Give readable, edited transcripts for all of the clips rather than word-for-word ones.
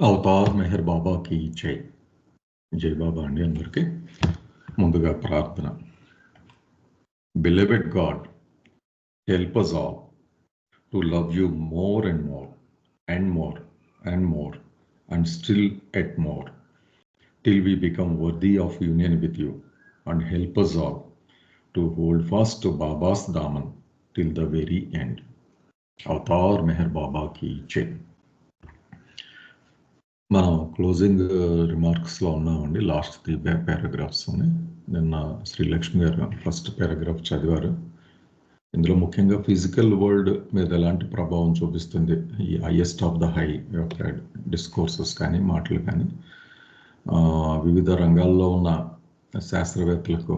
Avatar Meher బాబాకి జై. జై బాబా అండి అందరికీ. ముందుగా ప్రార్థన. Beloved God, help us all to love you more and more and more and more and still yet more till we become worthy of union with you, and help us all to hold fast to Baba's daman till the very end. Avatar Meher బాబాకి జై. మనం closing రిమార్క్స్లో ఉన్నామండి. Last 3 paragraphs ఉన్నాయి. నిన్న శ్రీలక్ష్మి గారు first paragraph చదివారు. ఇందులో ముఖ్యంగా ఫిజికల్ వరల్డ్ మీద ఎలాంటి ప్రభావం చూపిస్తుంది ఈ హైయెస్ట్ ఆఫ్ ద హై యొక్క డిస్కోర్సెస్ కానీ మాటలు కానీ వివిధ రంగాల్లో ఉన్న శాస్త్రవేత్తలకు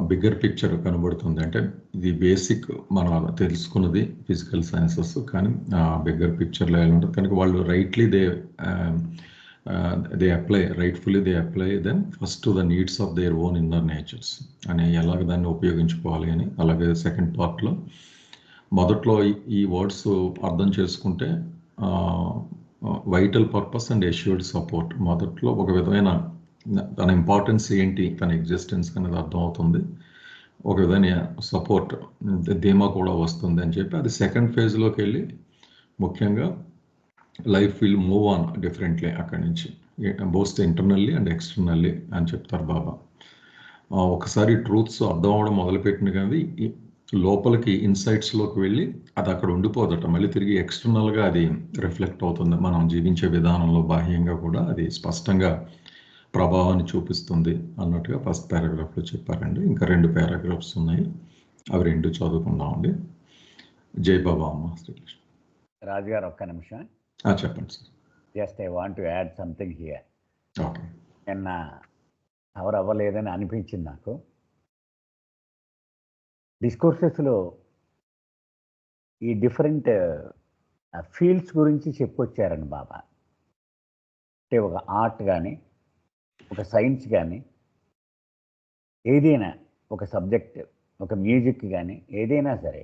బిగ్గర్ పిక్చర్ కనబడుతుంది. అంటే ఇది బేసిక్ మనం తెలుసుకున్నది ఫిజికల్ సైన్సెస్, కానీ బిగ్గర్ పిక్చర్లో ఎలా ఉంటుంది కనుక వాళ్ళు rightly they apply then first to the needs of their own inner natures అని ఎలాగ దాన్ని ఉపయోగించుకోవాలి అని. అలాగే సెకండ్ పార్ట్లో మొదట్లో ఈ వర్డ్స్ అర్థం చేసుకుంటే vital purpose and assured support, మొదట్లో ఒక విధమైన తన ఇంపార్టెన్స్ ఏంటి, తన ఎగ్జిస్టెన్స్ అనేది అర్థమవుతుంది, ఒక విధమైన సపోర్ట్ ధీమా కూడా వస్తుంది అని చెప్పి అది సెకండ్ ఫేజ్లోకి వెళ్ళి ముఖ్యంగా life will move on differently అక్కడి నుంచి, బోత్ ఇంటర్నల్లీ అండ్ ఎక్స్టర్నల్లీ అని చెప్తారు బాబా. ఒకసారి ట్రూత్స్ అర్థం అవడం మొదలుపెట్టిన కానీ లోపలికి ఇన్సైట్స్లోకి వెళ్ళి అది అక్కడ ఉండిపోదట, మళ్ళీ తిరిగి ఎక్స్టర్నల్గా అది రిఫ్లెక్ట్ అవుతుంది. మనం జీవించే విధానంలో బాహ్యంగా కూడా అది స్పష్టంగా ప్రభావాన్ని చూపిస్తుంది అన్నట్టుగా ఫస్ట్ పారాగ్రాఫ్లో చెప్పారండి. ఇంకా 2 పారాగ్రాఫ్స్ ఉన్నాయి, అవి 2 చదువుకుందామండి. జై బాబా. అమ్మ శ్రీకృష్ణ. రాజుగారు ఒక్క నిమిషం చెప్పండి sir. Just I want to add something here. Okay. నిన్న కవర్ అవ్వలేదని అనిపించింది నాకు. డిస్కోర్సెస్లో ఈ డిఫరెంట్ ఫీల్డ్స్ గురించి చెప్పొచ్చారండి బాబా. అంటే ఒక ఆర్ట్ కానీ, ఒక సైన్స్ కానీ, ఏదైనా ఒక సబ్జెక్ట్, ఒక మ్యూజిక్ కానీ, ఏదైనా సరే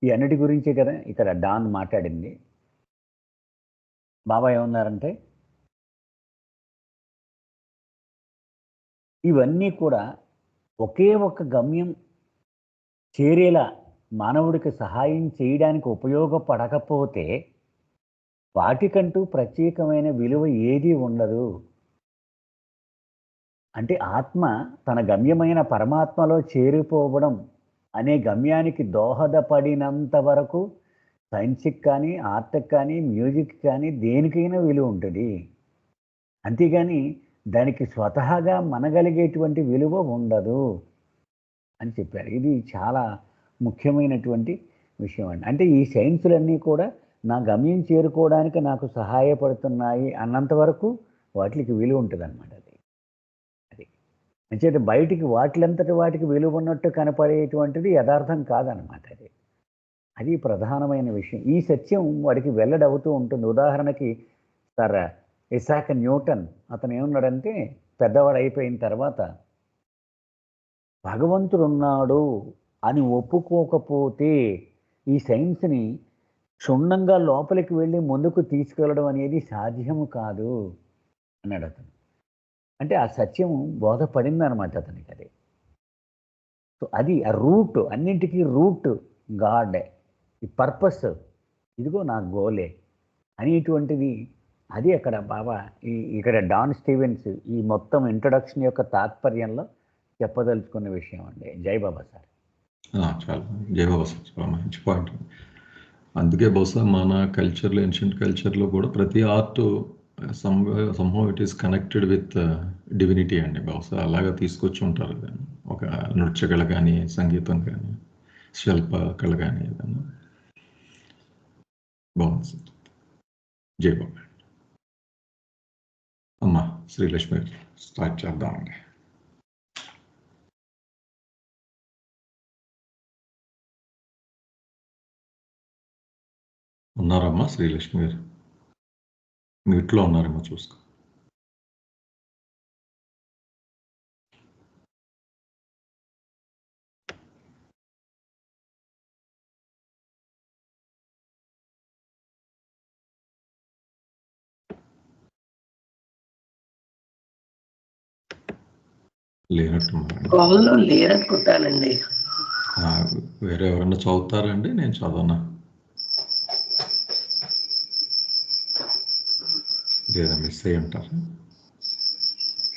ఈ అన్నిటి గురించే కదా ఇక్కడ డాన్ మాట్లాడింది. బాబా ఏమన్నారంటే ఇవన్నీ కూడా ఒకే ఒక గమ్యం చేరేలా మానవుడికి సహాయం చేయడానికి ఉపయోగపడకపోతే వాటికంటూ ప్రత్యేకమైన విలువ ఏదీ ఉండదు. అంటే ఆత్మ తన గమ్యమైన పరమాత్మలో చేరిపోవడం అనే గమ్యానికి దోహదపడినంత వరకు సైన్స్కి కానీ, ఆర్ట్కి కానీ, మ్యూజిక్ కానీ దేనికైనా విలువ ఉంటుంది. అంతేగాని దానికి స్వతహాగా మనగలిగేటువంటి విలువ ఉండదు అని చెప్పారు. ఇది చాలా ముఖ్యమైనటువంటి విషయం అండి. అంటే ఈ సైన్సులన్నీ కూడా నా గమ్యం చేరుకోవడానికి నాకు సహాయపడుతున్నాయి అన్నంత వరకు వాటికి విలువ ఉంటుంది అన్నమాట. అది అంచేత బయటికి వాటిలంతటి వాటికి విలువ ఉన్నట్టు కనపడేటువంటిది యథార్థం కాదనమాట. అది ప్రధానమైన విషయం. ఈ సత్యం వాడికి వెల్లడవుతూ ఉంటుంది. ఉదాహరణకి సర్ ఇసాక్ న్యూటన్, అతను ఏమన్నాడంటే పెద్దవాడు అయిపోయిన తర్వాత భగవంతుడు ఉన్నాడు అని ఒప్పుకోకపోతే ఈ సైన్స్ని క్షుణ్ణంగా లోపలికి వెళ్ళి ముందుకు తీసుకెళ్ళడం అనేది సాధ్యము కాదు అన్నాడు అతను. అంటే ఆ సత్యం బోధపడింది అనమాట అతనికి. అది సో అది ఆ రూట్, అన్నింటికీ రూట్ గాడ్, ఈ పర్పస్, ఇదిగో నా గోలే అనేటువంటిది. అది అక్కడ బాబా ఇక్కడ డాన్ స్టీవెన్స్ ఈ మొత్తం ఇంట్రొడక్షన్ యొక్క తాత్పర్యంలో చెప్పదలుచుకున్న విషయం అండి. జై బాబా సార్. చాలా జై బాబా సార్, చాలా మంచి పాయింట్. అందుకే బహుశా మన కల్చర్లో, ఏన్షియంట్ కల్చర్లో కూడా ప్రతి art somehow it is connected with divinity అండి. బహుశా అలాగా తీసుకొచ్చి ఉంటారు. ఒక నృత్య కళ కానీ, సంగీతం కానీ, శిల్ప కళ కానీ ఏదన్నా బాగుంది సార్. జై బాబా. అమ్మ శ్రీలక్ష్మి స్టార్ట్ చేద్దామండి. ఉన్నారమ్మా శ్రీలక్ష్మి గారు? మ్యూట్లో ఉన్నారేమో చూసుకో. లేనట్టున్నారు. కాల్లో లేరనుకుంటానండి. వేరే ఎవరన్నా చదువుతారండి? నేను చదవనా? లేదా మిస్ అయ్యి ఉంటారా?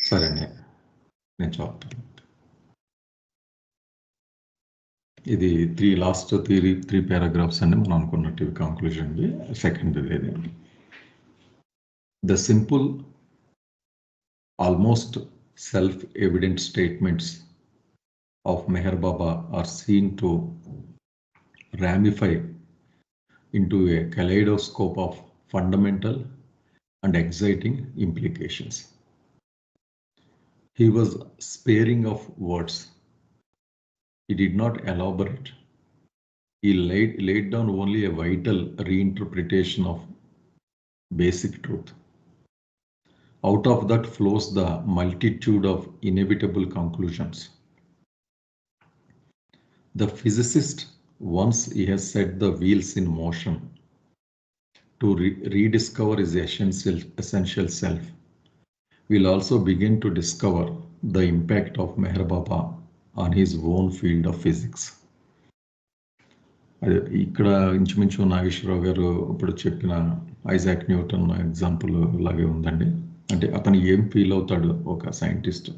సరే నేను చదువుతాను. ఇది లాస్ట్ త్రీ పారాగ్రాఫ్స్ అండి మనం అనుకున్నట్టు కంక్లూజన్ది. సెకండ్ ఇది the simple almost self-evident statements of Meher Baba are seen to ramify into a kaleidoscope of fundamental and exciting implications. He was sparing of words. He did not elaborate. He laid down only a vital reinterpretation of basic truth. Out of that flows the multitude of inevitable conclusions. The physicist, once he has set the wheels in motion to rediscover his essential self, will also begin to discover the impact of Meher Baba on his own field of physics. ఇక్కడ ఇంచుమించు నాగేశ్వరరావు గారు ఇప్పుడు చెప్పిన Isaac Newton example లాగే ఉందండి. అంటే అతను ఏం ఫీల్ అవుతాడు ఒక సైంటిస్ట్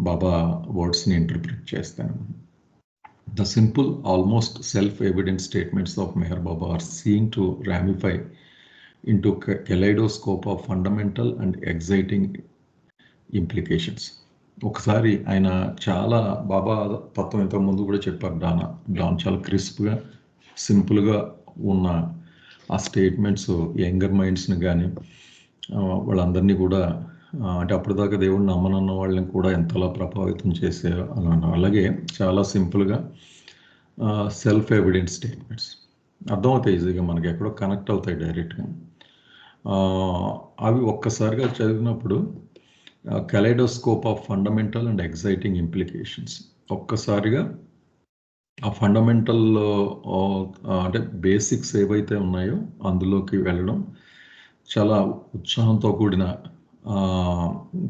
బాబా వర్డ్స్ని ఇంటర్ప్రిట్ చేస్తాను. The simple, almost self-evident statements of Meher Baba are seen to ramify into kaleidoscope of fundamental and exciting implications. ఒకసారి ఆయన చాలా బాబా తత్వం ఇంతకు ముందు కూడా చెప్పారు. డాన్ చాలా క్రిస్ప్గా సింపుల్గా ఉన్న ఆ స్టేట్మెంట్స్ యంగర్ మైండ్స్ని కానీ వాళ్ళందరినీ కూడా అంటే అప్పటిదాకా దేవుడు నమ్మనన్న వాళ్ళని కూడా ఎంతలా ప్రభావితం చేసే అలాగే చాలా సింపుల్గా సెల్ఫ్ ఎవిడెంట్ స్టేట్మెంట్స్ అర్థమవుతాయి, ఈజీగా మనకి ఎక్కడో కనెక్ట్ అవుతాయి డైరెక్ట్గా. అవి ఒక్కసారిగా చదివినప్పుడు kaleidoscope of fundamental and exciting implications, ఒక్కసారిగా ఆ ఫండమెంటల్ అంటే బేసిక్స్ ఏవైతే ఉన్నాయో అందులోకి వెళ్ళడం చాలా ఉత్సాహంతో కూడిన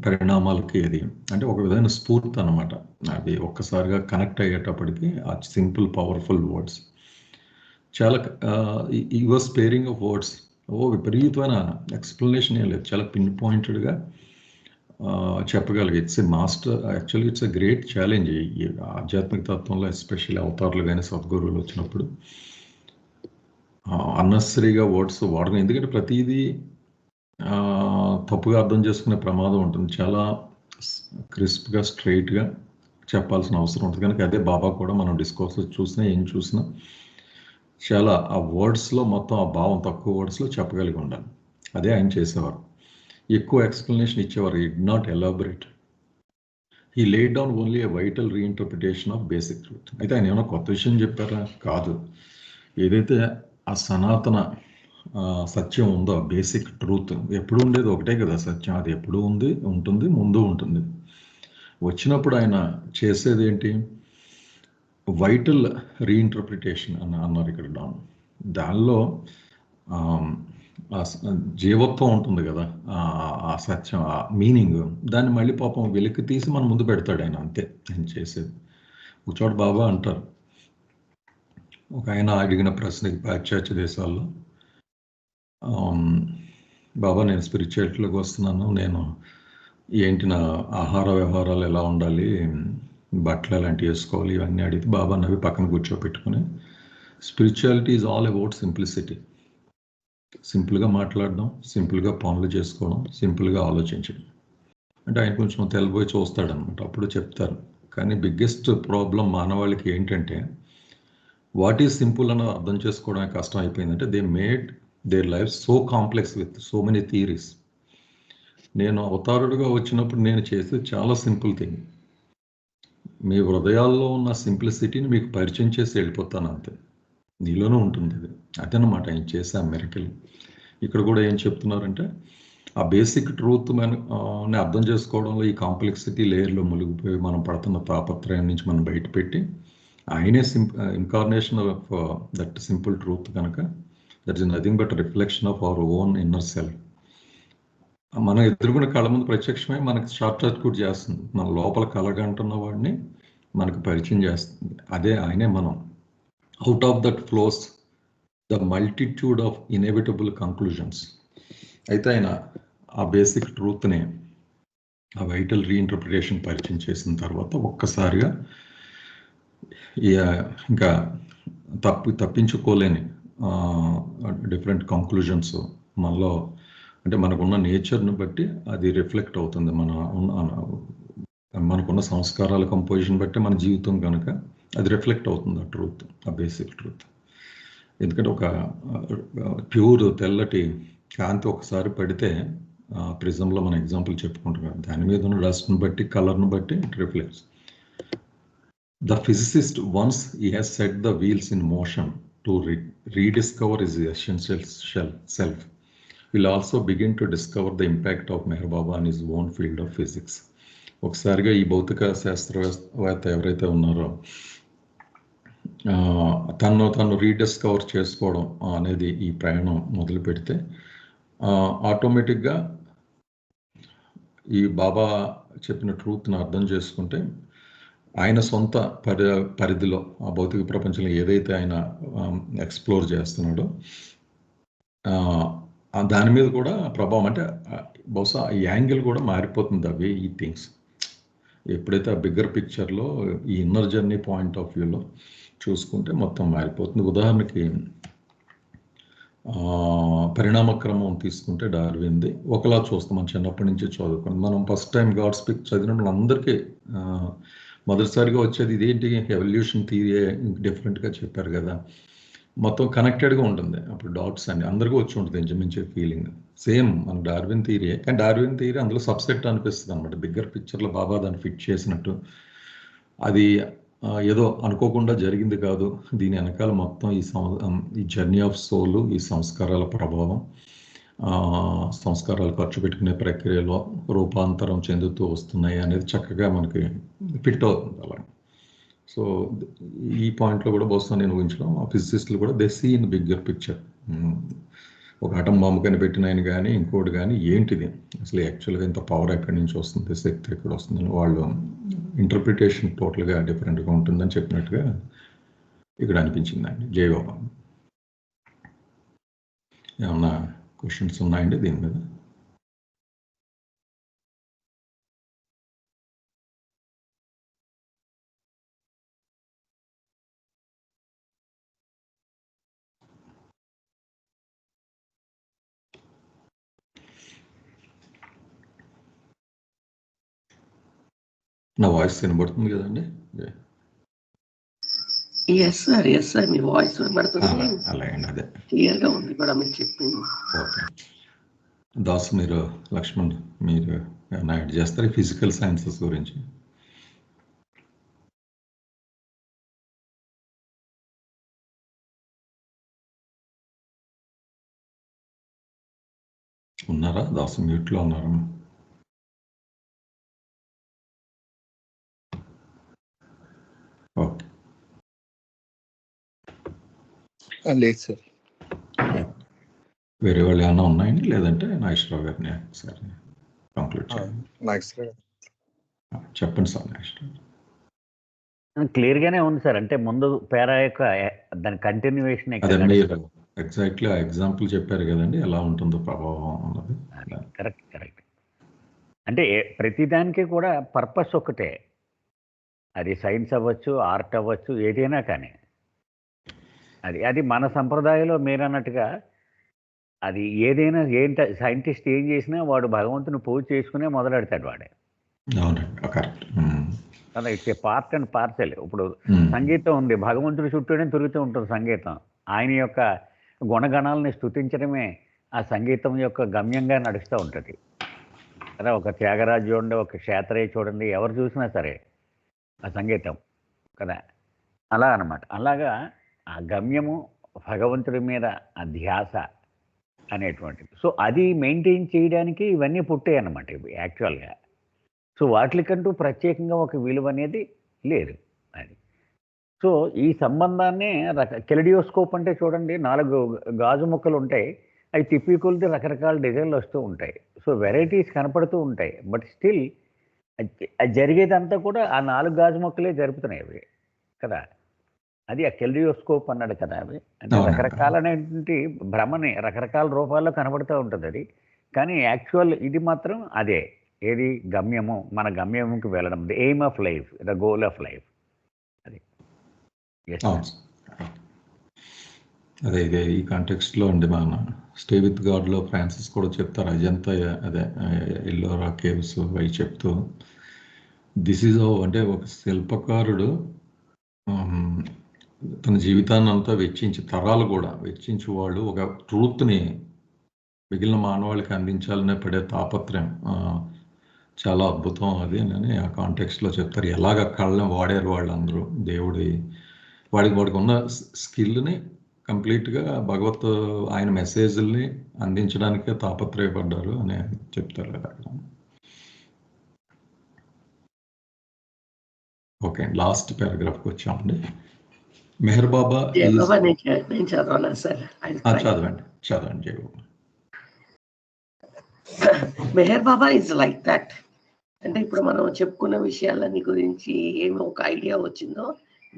పరిణామాలకి అది అంటే ఒక విధమైన స్ఫూర్తి అనమాట. అది ఒక్కసారిగా కనెక్ట్ అయ్యేటప్పటికి ఆ సింపుల్ పవర్ఫుల్ వర్డ్స్ చాలా ఈ వాజ్ స్పేరింగ్ ఆఫ్ వర్డ్స్. విపరీతమైన ఎక్స్ప్లెనేషన్ ఏం లేదు, చాలా పిన్ పాయింటెడ్గా చెప్పగలిగే. It's a master, actually it's a great challenge ఈ ఆధ్యాత్మిక తత్వంలో, ఎస్పెషల్లీ అవతారులు కానీ సద్గురువులు వచ్చినప్పుడు అన్నెసరీగా వర్డ్స్ వాడడం. ఎందుకంటే ప్రతిదీ తప్పుగా అర్థం చేసుకునే ప్రమాదం ఉంటుంది. చాలా క్రిస్ప్గా స్ట్రైట్గా చెప్పాల్సిన అవసరం ఉంటుంది. కనుక అదే బాబా కూడా మనం డిస్కోర్స్ చూసినా ఏం చూసినా చాలా ఆ వర్డ్స్లో మొత్తం ఆ భావం తక్కువ వర్డ్స్లో చెప్పగలిగి ఉండాలి. అదే ఆయన చేసేవారు. ఎక్కువ ఎక్స్ప్లెనేషన్ ఇచ్చేవారు. Did not elaborate. He laid down only a vital reinterpretation of basic truth. అయితే ఆయన ఏమైనా కొత్త విషయం చెప్పారా? కాదు. ఏదైతే ఆ సనాతన సత్యం ఉందో, బేసిక్ ట్రూత్ ఎప్పుడు ఉండేది ఒకటే కదా సత్యం, అది ఎప్పుడు ఉంటుంది, ముందు ఉంటుంది. వచ్చినప్పుడు ఆయన చేసేది ఏంటి? వైటల్ రీఇంటర్ప్రిటేషన్ అన్నారు ఇక్కడ డాన్. దానిలో జీవత్వం ఉంటుంది కదా, ఆ సత్యం, ఆ మీనింగ్, దాన్ని మళ్ళీ పాపం వెలికి తీసి మన ముందు పెడతాడు ఆయన. అంతే ఆయన చేసేది. ఒకచోట బాబా అంటారు, ఒక ఆయన అడిగిన ప్రశ్నకి పాశ్చాత్య దేశాల్లో, బాబా నేను స్పిరిచువాలిటీలోకి వస్తున్నాను, నేను ఏంటి నా ఆహార వ్యవహారాలు ఎలా ఉండాలి, బట్టలు ఎలాంటివి వేసుకోవాలి, ఇవన్నీ అడిగితే బాబా నవ్వి పక్కన కూర్చోపెట్టుకుని, spirituality is all about simplicity. సింపుల్గా మాట్లాడడం, సింపుల్గా పనులు చేసుకోవడం, సింపుల్గా ఆలోచించడం. అంటే ఆయన కొంచెం తెల్లబోయి చూస్తాడనమాట. అప్పుడు చెప్తారు. కానీ బిగ్గెస్ట్ ప్రాబ్లం మానవాళికి ఏంటంటే, వాట్ ఈజ్ సింపుల్ అని అర్థం చేసుకోవడానికి కష్టం అయిపోయిందంటే, they made their life so complex with so many theories. నేను అవతారుడుగా వచ్చినప్పుడు నేను చేసేది చాలా సింపుల్ థింగ్. మీ హృదయాల్లో ఉన్న సింప్లిసిటీని మీకు పరిచయం చేసి వెళ్ళిపోతాను అంతే. నీలోనూ ఉంటుంది ఇది. అదనమాట ఆయన చేసే ఆ మిరకిల్. ఇక్కడ కూడా ఏం చెప్తున్నారంటే, ఆ బేసిక్ ట్రూత్ మనం అర్థం చేసుకోవడంలో ఈ కాంప్లెక్సిటీ లేయర్లో మునిగిపోయి మనం పడుతున్న తాపత్రయం నుంచి మనం బయటపెట్టి, ఆయనే incarnation of that simple truth కనుక, that is nothing but reflection of our own inner self. మనం ఎదుర్కొన్న కళ్ళ ముందు ప్రత్యక్షమై మనకి షార్ట్ సర్క్యూట్ చేస్తుంది. మన లోపల కలగంటున్న వాడిని మనకు పరిచయం చేస్తుంది. అదే ఆయనే మనం. Out of that flows the multitude of inevitable conclusions. అయితే ఆయన ఆ బేసిక్ ట్రూత్ని, ఆ వైటల్ రీఇంటర్ప్రిటేషన్ పరిచయం చేసిన తర్వాత ఒక్కసారిగా ఇంకా తప్పించుకోలేని డిఫరెంట్ కంక్లూజన్స్ మనలో, అంటే మనకున్న నేచర్ని బట్టి అది రిఫ్లెక్ట్ అవుతుంది. మనకున్న సంస్కారాల కంపోజిషన్ బట్టి మన జీవితం కనుక అది రిఫ్లెక్ట్ అవుతుంది, ఆ ట్రూత్, ఆ బేసిక్ ట్రూత్. ఎందుకంటే ఒక ప్యూర్ తెల్లటి కాంతి ఒకసారి పడితే ప్రిజంలో మన ఎగ్జాంపుల్ చెప్పుకుంటున్నాం, దాని మీద ఉన్న డస్ట్ని బట్టి, కలర్ను బట్టి it reflects. The physicist, once he has set the wheels in motion to rediscover his essential self, will also begin to discover the impact of Meher Baba on his own field of physics. ఒకసారిగా ఈ భౌతిక శాస్త్రవేత్త ఎవరైతే ఉన్నారో తను rediscover చేసుకోవడం అనేది ఈ ప్రయాణం మొదలు పెడితే ఆటోమేటిక్గా ఈ బాబా చెప్పిన ట్రూత్ని అర్థం చేసుకుంటే ఆయన సొంత పరిధిలో ఆ భౌతిక ప్రపంచంలో ఏదైతే ఆయన ఎక్స్ప్లోర్ చేస్తున్నాడో దాని మీద కూడా ప్రభావం, అంటే బహుశా ఈ యాంగిల్ కూడా మారిపోతుంది. అవే ఈ థింగ్స్ ఎప్పుడైతే ఆ బిగ్గర్ పిక్చర్లో ఈ ఇన్నర్ జర్నీ పాయింట్ ఆఫ్ వ్యూలో చూసుకుంటే మొత్తం మారిపోతుంది. ఉదాహరణకి పరిణామక్రమం తీసుకుంటే డార్విన్ది ఒకలా చూస్తాం. మనం చిన్నప్పటి నుంచి చదువుకుని, మనం ఫస్ట్ టైం గాడ్ స్పీక్ చదివినప్పుడు అందరికీ మొదటిసారిగా వచ్చేది ఇదేంటి, ఎవల్యూషన్ థియరీ డిఫరెంట్గా చెప్పారు కదా, మొత్తం కనెక్టెడ్గా ఉంటుంది. అప్పుడు డాట్స్ అన్ని అందరికీ వచ్చి ఉంటుంది ఇంచుమించే ఫీలింగ్. సేమ్ మన డార్విన్ థియరీ, కానీ డార్విన్ థియరీ అందులో సబ్సెట్ అనిపిస్తుంది అనమాట. బిగ్గర్ పిక్చర్లో బాబా దాన్ని ఫిట్ చేసినట్టు. అది ఏదో అనుకోకుండా జరిగింది కాదు, దీని వెనకాల మొత్తం ఈ జర్నీ ఆఫ్ సోల్, ఈ సంస్కారాల ప్రభావం, సంస్కారాలు ఖర్చు పెట్టుకునే ప్రక్రియలో రూపాంతరం చెందుతూ వస్తున్నాయి అనేది చక్కగా మనకి ఫిట్ అవుతుంది అలా. సో ఈ పాయింట్లో కూడా బహుశా నేను ఊహించడం, ఆ ఫిజిసిస్టులు కూడా they see in bigger picture. ఒక ఆటం బాంబు కనిపెట్టిన ఆయన కానీ ఇంకోటి కానీ ఏంటిది అసలు యాక్చువల్గా ఇంత పవర్ ఎక్కడి నుంచి వస్తుంది, శక్తి ఎక్కడ వస్తుందని వాళ్ళు ఇంటర్ప్రిటేషన్ టోటల్గా డిఫరెంట్గా ఉంటుందని చెప్పినట్టుగా ఇక్కడ అనిపించిందండి. జై బాబా. ఏమన్నా క్వశ్చన్స్ ఉన్నాయండి దీని మీద? నా వాయిస్ వినబడుతుంది కదండి? ఎస్ సార్ మీ వాయిస్ వినబడుతుంది. అలాగే అదే క్లియర్గా ఉంది కూడా మీరు చెప్పింది. ఓకే దాస్, మీరు లక్ష్మణ్ మీరు ఏమైనా యాడ్ చేస్తారు ఫిజికల్ సైన్సెస్ గురించి? ఉన్నారా దాస్? మ్యూట్లో ఉన్నారా? ఓకే లేదు సార్. వేరే వాళ్ళు ఏమైనా ఉన్నాయండి? లేదంటే నాగేశ్వరరావు గారిని ఒకసారి కంక్లూడ్ చేయండి. చెప్పండి సార్. నాగేశ్వరరావు క్లియర్గానే ఉంది సార్. అంటే ముందు పేరా యొక్క దాని కంటిన్యూవేషన్ ఎగ్జాక్ట్లీ ఆ ఎగ్జాంపుల్ చెప్పారు కదండి, ఎలా ఉంటుందో ప్రభావం అన్నది. కరెక్ట్. అంటే ప్రతిదానికి కూడా పర్పస్ ఒకటే, అది సైన్స్ అవ్వచ్చు, ఆర్ట్ అవ్వచ్చు, ఏదైనా కానీ అది మన సంప్రదాయంలో మీరు అన్నట్టుగా అది ఏదైనా సైంటిస్ట్ ఏం చేసినా వాడు భగవంతుని పూజ చేసుకునే మొదలెడతాడు వాడే. అలా it's a part and parcel. ఇప్పుడు సంగీతం ఉంది, భగవంతుడి చుట్టూనే తిరుగుతూ ఉంటుంది సంగీతం. ఆయన యొక్క గుణగణాలని స్తుతించడమే ఆ సంగీతం యొక్క గమ్యంగా నడుస్తూ ఉంటుంది కదా. ఒక త్యాగరాజు చూడండి, ఒక క్షేత్రయ్య చూడండి, ఎవరు చూసినా సరే ఆ సంగీతం కదా. అలా అన్నమాట. అలాగా ఆ గమ్యము భగవంతుడి మీద ఆ ధ్యాస అనేటువంటిది. సో అది మెయింటైన్ చేయడానికి ఇవన్నీ పుట్టాయి అన్నమాట ఇవి యాక్చువల్గా. సో వాటికంటూ ప్రత్యేకంగా ఒక విలువ అనేది లేదు అది. సో ఈ సంబంధాన్ని కెలిడియోస్కోప్ అంటే చూడండి, 4 గాజు ముక్కలు ఉంటాయి, అవి తిప్పికొలితే రకరకాల డిజైన్లు వస్తూ ఉంటాయి. సో వెరైటీస్ కనపడుతూ ఉంటాయి. బట్ స్టిల్ అది జరిగేదంతా కూడా ఆ 4 గాజు మొక్కలే జరుపుతున్నాయి అవి కదా. అది ఆ కెలిడియోస్కోప్ అన్నాడు కదా. అవి అంటే అవునండి. రకరకాలైనటువంటి భ్రమని రకరకాల రూపాల్లో కనబడుతూ ఉంటుంది అది. కానీ యాక్చువల్ ఇది మాత్రం అదే. ఏది గమ్యము, మన గమ్యంకి వెళ్ళడం, the aim of life, the goal of life. అది Yes, sir. అవును సార్. అదే ఇదే ఈ కాంటెక్స్ట్లో అండి మన స్టే విత్ గాడ్లో ఫ్రాన్సిస్ కూడా చెప్తారు అజంతా అదే ఎల్లోరా కేవ్స్ అవి చెప్తూ దిస్ ఈజ్ అంటే ఒక శిల్పకారుడు తన జీవితాన్ని అంతా వెచ్చించి తరాలు కూడా వెచ్చించి వాళ్ళు ఒక ట్రూత్ని మిగిలిన మానవాళికి అందించాలనే పడే తాపత్రయం చాలా అద్భుతం అది అని ఆ కాంటెక్స్ట్లో చెప్తారు. ఎలాగ కళ్ళని వాడారు వాళ్ళందరూ వాడికి ఉన్న స్కిల్ని కంప్లీట్గా భగవత్ ఆయన మెసేజ్ని అందించడానికే తాపత్రయపడ్డారు అని చెప్తారు కదా అక్కడ. ఓకే, లాస్ట్ పారాగ్రాఫ్కి వచ్చామండి. మెహర్ బాబా జయబాబా నేను చదవాలా సార్? చదవండి జయబాబా. మెహర్ బాబా ఇస్ లైక్ దట్. అంటే ఇప్పుడు మనం చెప్పుకున్న విషయాలన్నీ గురించి ఏమి ఒక ఐడియా వచ్చిందో,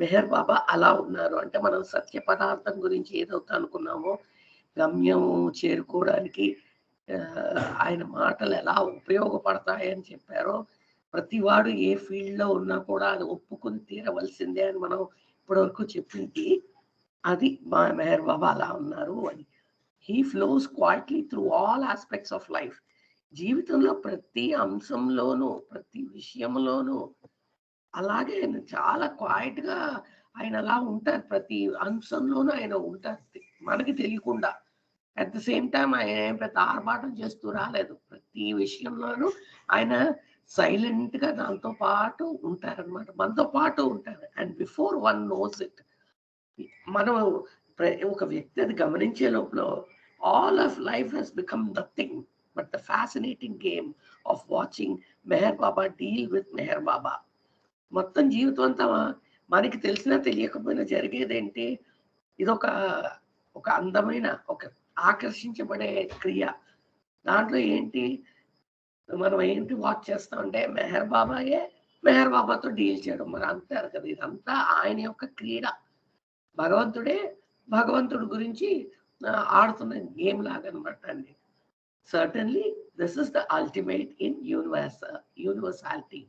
మెహర్ బాబా అలా ఉన్నారు. అంటే మనం సత్య పదార్థం గురించి ఏదైతే అనుకున్నామో గమ్యం చేరుకోవడానికి ఆయన మాటలు ఎలా ఉపయోగపడతాయని చెప్పారో, ప్రతివాడు ఏ ఫీల్డ్లో ఉన్నా కూడా అది ఒప్పుకుని తీరవలసిందే అని మనం ఇప్పటివరకు చెప్పింది అది మా మెహర్ బాబా అలా ఉన్నారు అని. He flows quietly through all aspects of life. జీవితంలో ప్రతి అంశంలోనూ ప్రతి విషయంలోనూ అలాగే చాలా క్వైట్ గా ఆయన అలా ఉంటారు. ప్రతి అంశంలోనూ ఆయన ఉంటారు మనకి తెలియకుండా. అట్ ద సేమ్ టైం ఆయన పెద్ద ఆర్భాటం చేస్తూ రాలేదు. ప్రతి విషయంలోనూ ఆయన సైలెంట్ గా దాంతో పాటు ఉంటారనమాట, మనతో పాటు ఉంటారు. And before one knows it, మనం ఒక వ్యక్తి అది గమనించే లోపల all of life has become nothing but the fascinating game of watching Meher Baba deal with Meher Baba. మొత్తం జీవితం అంతా మనకి తెలిసినా తెలియకపోయినా జరిగేదేంటి, ఇదొక ఒక అందమైన ఒక ఆకర్షించబడే క్రియ. దాంట్లో ఏంటి మనం ఏంటి వాచ్ చేస్తామంటే మెహర్ బాబాతో డీల్ చేయడం. మరి అంటారు కదా, ఇదంతా ఆయన యొక్క క్రీడ. భగవంతుడి గురించి ఆడుతున్న గేమ్ లాగా అనమాట అండి. Certainly this is the ultimate in universality.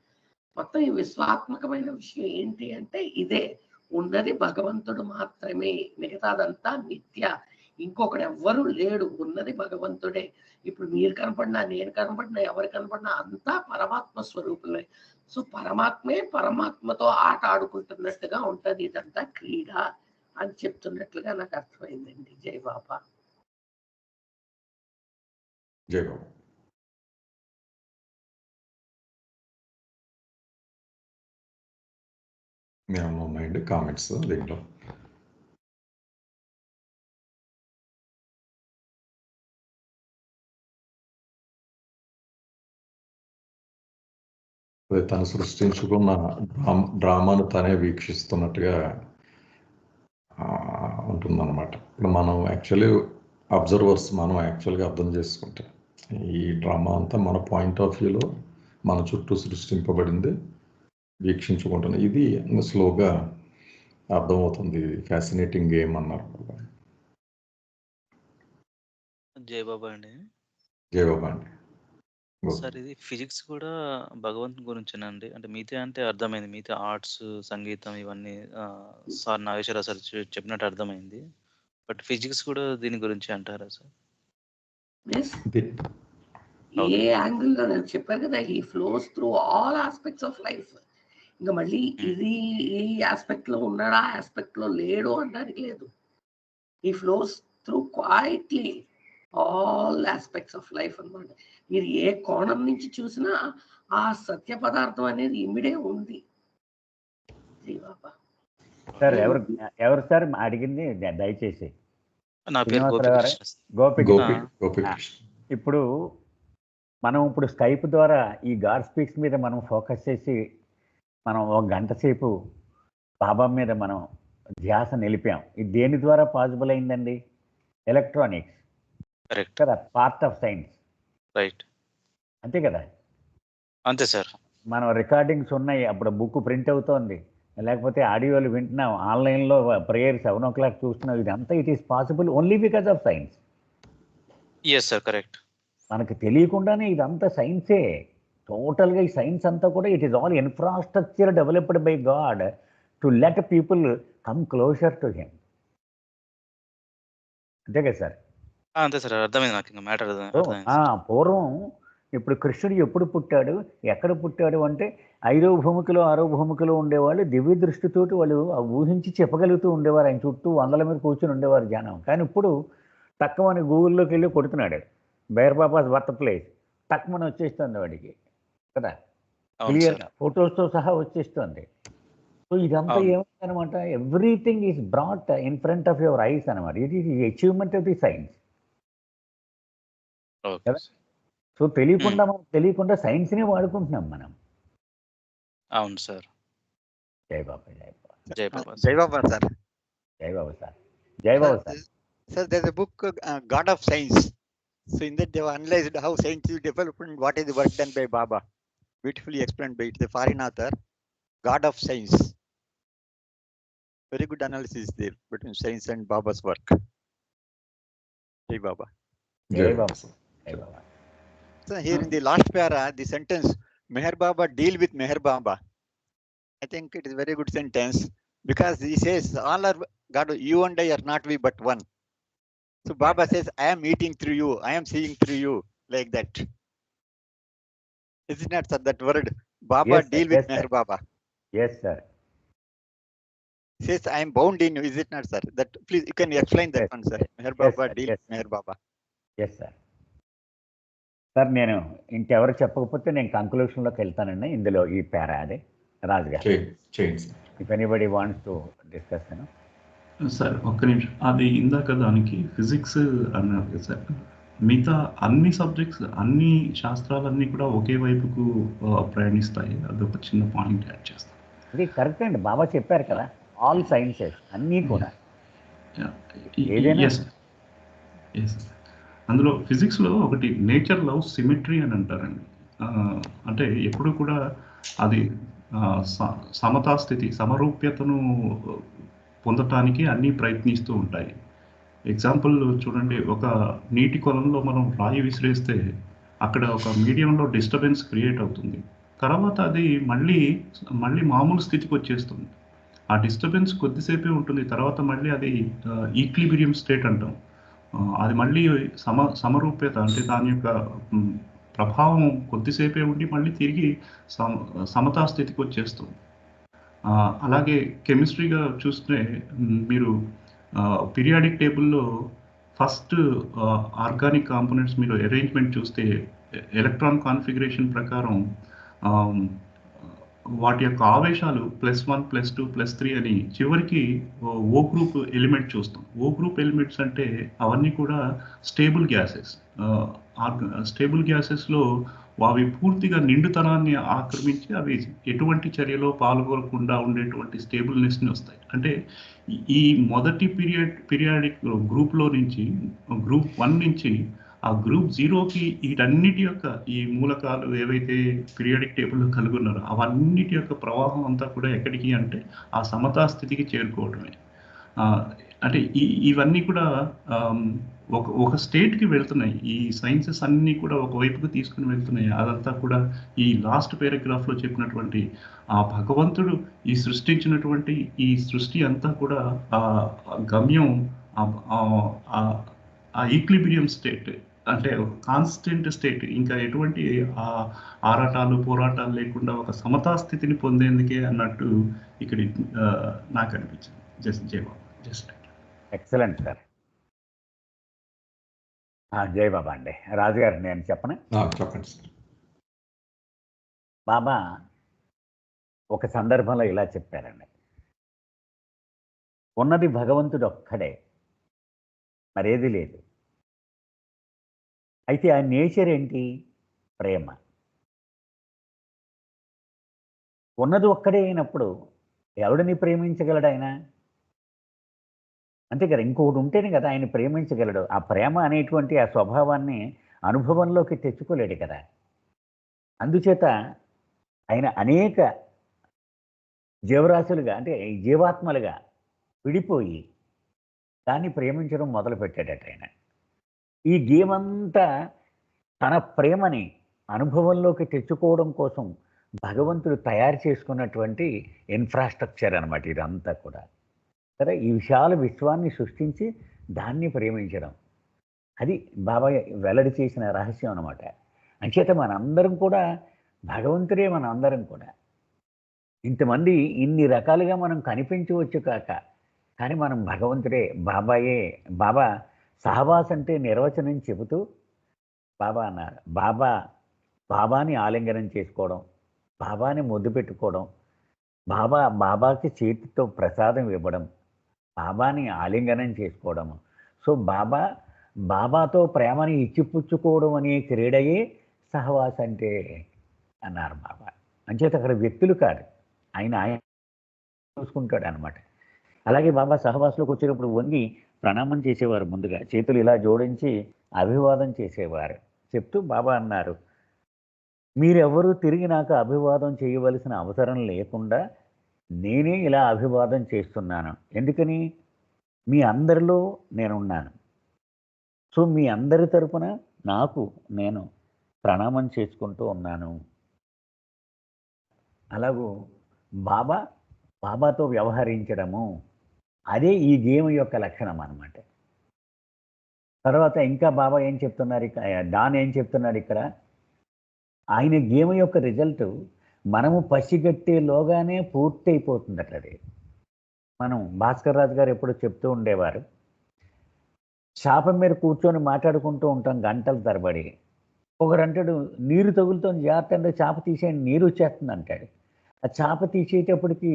మొత్తం ఈ విశ్వాత్మకమైన విషయం ఏంటి అంటే ఇదే, ఉన్నది భగవంతుడు మాత్రమే, మిగతాదంతా మిథ్య. ఇంకొకడు ఎవ్వరూ లేడు, ఉన్నది భగవంతుడే. ఇప్పుడు మీరు కనపడినా నేను కనపడినా ఎవరు కనపడినా అంతా పరమాత్మ స్వరూపులే. సో పరమాత్మే పరమాత్మతో ఆట ఆడుకుంటున్నట్టుగా ఉంటది ఇదంతా క్రీడ అని చెప్తున్నట్లుగా నాకు అర్థమైందండి. జై బాబా. ఉన్నాయండి కామెంట్స్ దీంట్లో? తను సృష్టించుకున్న డ్రామాను తనే వీక్షిస్తున్నట్టుగా ఉంటుందన్నమాట. ఇప్పుడు మనం యాక్చువల్లీ అబ్జర్వర్స్, మనం యాక్చువల్గా అర్థం చేసుకుంటే ఈ డ్రామా అంతా మన పాయింట్ ఆఫ్ వ్యూలో మన చుట్టూ సృష్టింపబడింది, వీక్షించుకుంటున్నాం. ఇది స్లోగా అర్థమవుతుంది. ఫ్యాసినేటింగ్ గేమ్ అన్నారు. జయబాబా అండి. సార్ ఇది ఫిజిక్స్ కూడా భగవంతుని గురించేనండి? అంటే మిగతా అంటే అర్థమైంది, మిగతా ఆర్ట్స్, సంగీతం ఇవన్నీ సార్ నాగేశ్వరరావు సార్ చెప్పినట్టు అర్థమైంది. బట్ ఫిజిక్స్ కూడా దీని గురించి అంటారా సార్? ఏ యాంగిల్లో నేను చెప్పాను కదా, he flows through all aspects of life. ఇంకా మళ్ళీ ఇది ఈ ఆస్పెక్ట్ లో ఉన్నాడా, ఆస్పెక్ట్ లో లేడు అనడానికి లేదు. He flows through quietly all aspects of life అన్నమాట. మీరు ఏ కోణం నుంచి చూసినా ఆ సత్య పదార్థం అనేది ఇమిడే ఉంది. సార్ ఎవరు సార్ అడిగింది? దయచేసి నా పేరు గోపికృష్ణ. ఇప్పుడు మనం స్కైప్ ద్వారా ఈ గాడ్ స్పీక్స్ మీద మనం ఫోకస్ చేసి మనం 1 గంట సేపు బాబా మీద మనం ధ్యాస నిలిపాం. ఇది దేని ద్వారా పాసిబుల్ అయిందండి? ఎలక్ట్రానిక్స్. కరెక్ట్. కదా, పార్ట్ ఆఫ్ సైన్స్. రైట్. అంతే కదా. అంతే సార్. మనం రికార్డింగ్స్ ఉన్నాయి, అప్పుడు బుక్ ప్రింట్ అవుతోంది, లేకపోతే ఆడియోలు వింటున్నాం, ఆన్లైన్లో ప్రేయర్ 7 o'clock చూస్తున్నాం. ఇదంతా it is possible only because of science. Yes sir, correct. మనకు తెలియకుండానే ఇదంతా సైన్సే. టోటల్గా ఈ సైన్స్ అంతా కూడా it is all infrastructure developed by God to let people come closer to him. అంతే కదా సార్. అంతే సార్, అర్థమైంది నాకు. ఇంకా మ్యాటర్ సో అర్థమైంది సార్. పూర్వం ఇప్పుడు కృష్ణుడు ఎప్పుడు పుట్టాడు, ఎక్కడ పుట్టాడు అంటే 5వ భూమికలో 6వ భూమికలో ఉండేవాళ్ళు దివ్య దృష్టితోటి వాళ్ళు ఊహించి చెప్పగలుగుతూ ఉండేవారు. ఆయన చుట్టూ వందల మీద కూర్చొని ఉండేవారు జనం. కానీ ఇప్పుడు తక్కువని గూగుల్లోకి వెళ్ళి కొడుతున్నాడు బేర్ బాబాస్ బర్త్ ప్లేస్, తక్కువని వచ్చేస్తుంది వాడికి కదా, అవును క్లియర్ సార్. ఫొటోస్తో సహా వచ్చేస్తుంది. సో ఇదంతా అవును. ఏమిటనమాట, everything is brought in front of your eyes అనమాట. It is achievement of the science okay కదా. సార్. సో మనకు తెలియకుండా సైన్స్నే వాడుకుంటున్నాం మనం. అవును సార్. జై బాబా, జై బాబా, జై బాబా Jai సార్. Baba, sir. జై బాబా సార్, జై Baba sir. Sir, there's a book, God of Science. So in that they have analyzed how science is developed and what is the work done by Baba. Beautifully explained by the foreign author, God of Science. Very good analysis there between science and Baba's work. Jai Baba. జై బాబా, జై బాబా. So here in the last para, the sentence, Meher Baba deal with Meher Baba. I think it is a very good sentence because he says, all are God, you and I are not we but one. So Baba says, I am eating through you, I am seeing through you, like that. Is it not, sir, that word? Baba Yes, sir. deal with Yes, Meher sir. Baba. Yes sir. Says, I am bound in you, is it not, sir? That please, you can explain that Yes, one, sir. yes, Meher yes, Baba sir, deal yes. with Meher Baba. Yes sir. Sir నేను ఇంకెవరు చెప్పకపోతే నేను కంక్లూషన్లోకి వెళ్తానండి ఇందులో ఈ పేరా అదే రాజు గారు. చేయండి sir. If anybody wants to discuss. Sir ఒక్క నిమిషం, అది ఇందాక దానికి ఫిజిక్స్ అన్నారు కదా సార్, మిగతా అన్ని సబ్జెక్ట్స్ అన్ని శాస్త్రాలన్నీ కూడా ఒకే వైపుకు ప్రయాణిస్తాయి. అదొక చిన్న పాయింట్ యాడ్ చేస్తాను. ఇది కరెక్ట్ అండి, బాబా చెప్పారు కదా, ఆల్ సైన్సెస్ అన్నీ కూడా ఏదైనా ఎస్ ఎస్. అందులో ఫిజిక్స్లో ఒకటి నేచర్ లవ్ సిమెట్రీ అని అంటారండి. అంటే ఎప్పుడు కూడా అది సమతాస్థితి సమరూప్యతను పొందటానికి అన్నీ ప్రయత్నిస్తూ ఉంటాయి. ఎగ్జాంపుల్ చూడండి, ఒక నీటి కొలంలో మనం రాయి విసిరేస్తే అక్కడ ఒక మీడియంలో డిస్టర్బెన్స్ క్రియేట్ అవుతుంది. తర్వాత అది మళ్ళీ మామూలు స్థితికి వచ్చేస్తుంది. ఆ డిస్టర్బెన్స్ కొద్దిసేపే ఉంటుంది, తర్వాత మళ్ళీ అది ఈక్విలిబ్రియం స్టేట్ అంటాం. అది మళ్ళీ సమరూప్యత అంటే దాని యొక్క ప్రభావం కొద్దిసేపే ఉండి మళ్ళీ తిరిగి సమతా స్థితికి వచ్చేస్తుంది. అలాగే కెమిస్ట్రీగా చూస్తే మీరు పీరియాడిక్ టేబుల్లో ఫస్ట్ ఆర్గానిక్ కాంపోనెంట్స్ మీరు అరేంజ్మెంట్ చూస్తే ఎలక్ట్రాన్ కాన్ఫిగరేషన్ ప్రకారం వాటి యొక్క ఆవేశాలు +1 +2 +3 అని చివరికి ఓ గ్రూప్ ఎలిమెంట్ చూస్తాం. ఓ గ్రూప్ ఎలిమెంట్స్ అంటే అవన్నీ కూడా స్టేబుల్ గ్యాసెస్. స్టేబుల్ గ్యాసెస్లో అవి పూర్తిగా నిండుతనాన్ని ఆక్రమించి అవి ఎటువంటి చర్యలో పాల్గొనకుండా ఉండేటువంటి స్టేబుల్నెస్ని వస్తాయి. అంటే ఈ మొదటి పీరియాడిక్ గ్రూప్లో నుంచి గ్రూప్ 1 నుంచి ఆ గ్రూప్ 0కి వీటన్నిటి యొక్క ఈ మూలకాలు ఏవైతే పీరియాడిక్ టేబుల్లో కలిగి ఉన్నారో అవన్నిటి యొక్క ప్రవాహం అంతా కూడా ఎక్కడికి అంటే ఆ సమతా స్థితికి చేరుకోవడమే. అంటే ఇవన్నీ కూడా ఒక స్టేట్కి వెళ్తున్నాయి. ఈ సైన్సెస్ అన్నీ కూడా ఒకవైపుకు తీసుకుని వెళ్తున్నాయి. అదంతా కూడా ఈ లాస్ట్ పారాగ్రాఫ్లో చెప్పినటువంటి ఆ భగవంతుడు ఈ సృష్టించినటువంటి ఈ సృష్టి అంతా కూడా ఆ గమ్యం ఆ ఈక్విలిబ్రియం స్టేట్, అంటే ఒక కాన్స్టెంట్ స్టేట్, ఇంకా ఎటువంటి ఆరాటాలు పోరాటాలు లేకుండా ఒక సమతా స్థితిని పొందేందుకే అన్నట్టు ఇక్కడ నాకు అనిపించింది. Just excellent sir. జై బాబా అండి. రాజుగారు నేను చెప్పనా? చెప్పండి సార్. బాబా ఒక సందర్భంలో ఇలా చెప్పారండి, ఉన్నది భగవంతుడు ఒక్కడే, మరేది లేదు. అయితే ఆ నేచర్ ఏంటి? ప్రేమ. ఉన్నది ఒక్కడే అయినప్పుడు ఎవడిని ప్రేమించగలడు ఆయన? అంతే కదా, ఇంకొకటి ఉంటేనే కదా ఆయన ప్రేమించగలడు. ఆ ప్రేమ అనేటువంటి ఆ స్వభావాన్ని అనుభవంలోకి తెచ్చుకోలేడు కదా. అందుచేత ఆయన అనేక జీవరాశులుగా అంటే ఈ జీవాత్మలుగా విడిపోయి దాన్ని ప్రేమించడం మొదలుపెట్టాడట ఆయన. ఈ గేమంతా తన ప్రేమని అనుభవంలోకి తెచ్చుకోవడం కోసం భగవంతుడు తయారు చేసుకున్నటువంటి ఇన్ఫ్రాస్ట్రక్చర్ అనమాట ఇదంతా కూడా. సరే, ఈ విశాల విశ్వాన్ని సృష్టించి దాన్ని ప్రేమించడం, అది బాబా వెల్లడి చేసిన రహస్యం అనమాట. అంచేత మనందరం కూడా భగవంతుడే, మన అందరం కూడా ఇంతమంది ఇన్ని రకాలుగా మనం కనిపించవచ్చు కాక, కానీ మనం భగవంతుడే, బాబాయే. బాబా సహవాస్ అంటే నిర్వచనం చెబుతూ బాబా అన్నారు, బాబాని ఆలింగనం చేసుకోవడం, బాబాని ముద్దు పెట్టుకోవడం, బాబాకి చేతితో ప్రసాదం ఇవ్వడం, బాబాని ఆలింగనం చేసుకోవడం. సో బాబాతో ప్రేమని ఇచ్చిపుచ్చుకోవడం అనే క్రీడయే సహవాస్ అంటే అన్నారు బాబా. అంచేత అక్కడ వ్యక్తులు కాదు, ఆయన చూసుకుంటాడు అనమాట. అలాగే బాబా సహవాసులోకి వచ్చేటప్పుడు వంగి ప్రణామం చేసేవారు. ముందుగా చేతులు ఇలా జోడించి అభివాదం చేసేవారు. చెప్తూ బాబా అన్నారు, మీరెవరూ తిరిగి నాకు అభివాదం చేయవలసిన అవసరం లేకుండా నేనే ఇలా అభివాదం చేస్తున్నాను. ఎందుకని? మీ అందరిలో నేనున్నాను. సో మీ అందరి తరపున నాకు నేను ప్రణామం చేసుకుంటూ ఉన్నాను. అలాగూ బాబాతో వ్యవహరించడము, అదే ఈ గేమ్ యొక్క లక్షణం అన్నమాట. తర్వాత ఇంకా బాబా ఏం చెప్తున్నారు, డాన్ ఏం చెప్తున్నాడు ఇక్కడ, ఆయన గేమ్ యొక్క రిజల్ట్ మనము పసిగట్టేలోగానే పూర్తి అయిపోతుందట. అది మనం భాస్కర్ రాజు గారు ఎప్పుడు చెప్తూ ఉండేవారు, శాపం మీద కూర్చొని మాట్లాడుకుంటూ ఉంటాం గంటల తరబడి. ఒకరంటాడు నీరు తగులుతోంది జాగ్రత్త అంటే చాప తీసేయండి నీరు వచ్చేస్తుంది అంటాడు. ఆ చాప తీసేటప్పటికి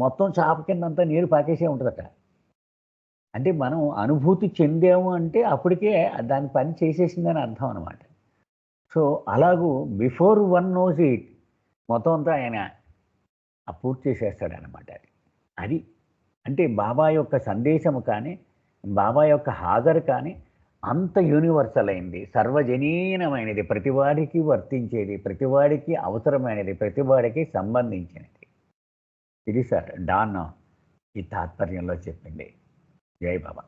మొత్తం చాప కిందంతా నీరు పాకేసే ఉంటుందట. అంటే మనం అనుభూతి చెందాము అంటే అప్పటికే దాని పని చేసేసిందని అర్థం అనమాట. సో అలాగూ బిఫోర్ వన్ నోస్ ఇట్ మొత్తం అంతా ఆయన పూర్తి చేసేస్తాడనమాట. అది అంటే బాబా యొక్క సందేశము కానీ, బాబా యొక్క హాజరు కానీ అంత యూనివర్సల్ అయింది, సర్వజనీనమైనది, ప్రతివాడికి వర్తించేది, ప్రతివాడికి అవసరమైనది, ప్రతివాడికి సంబంధించినది. ఇది సార్ డాన్ ఈ తాత్పర్యంలో చెప్పింది. జై బాబా.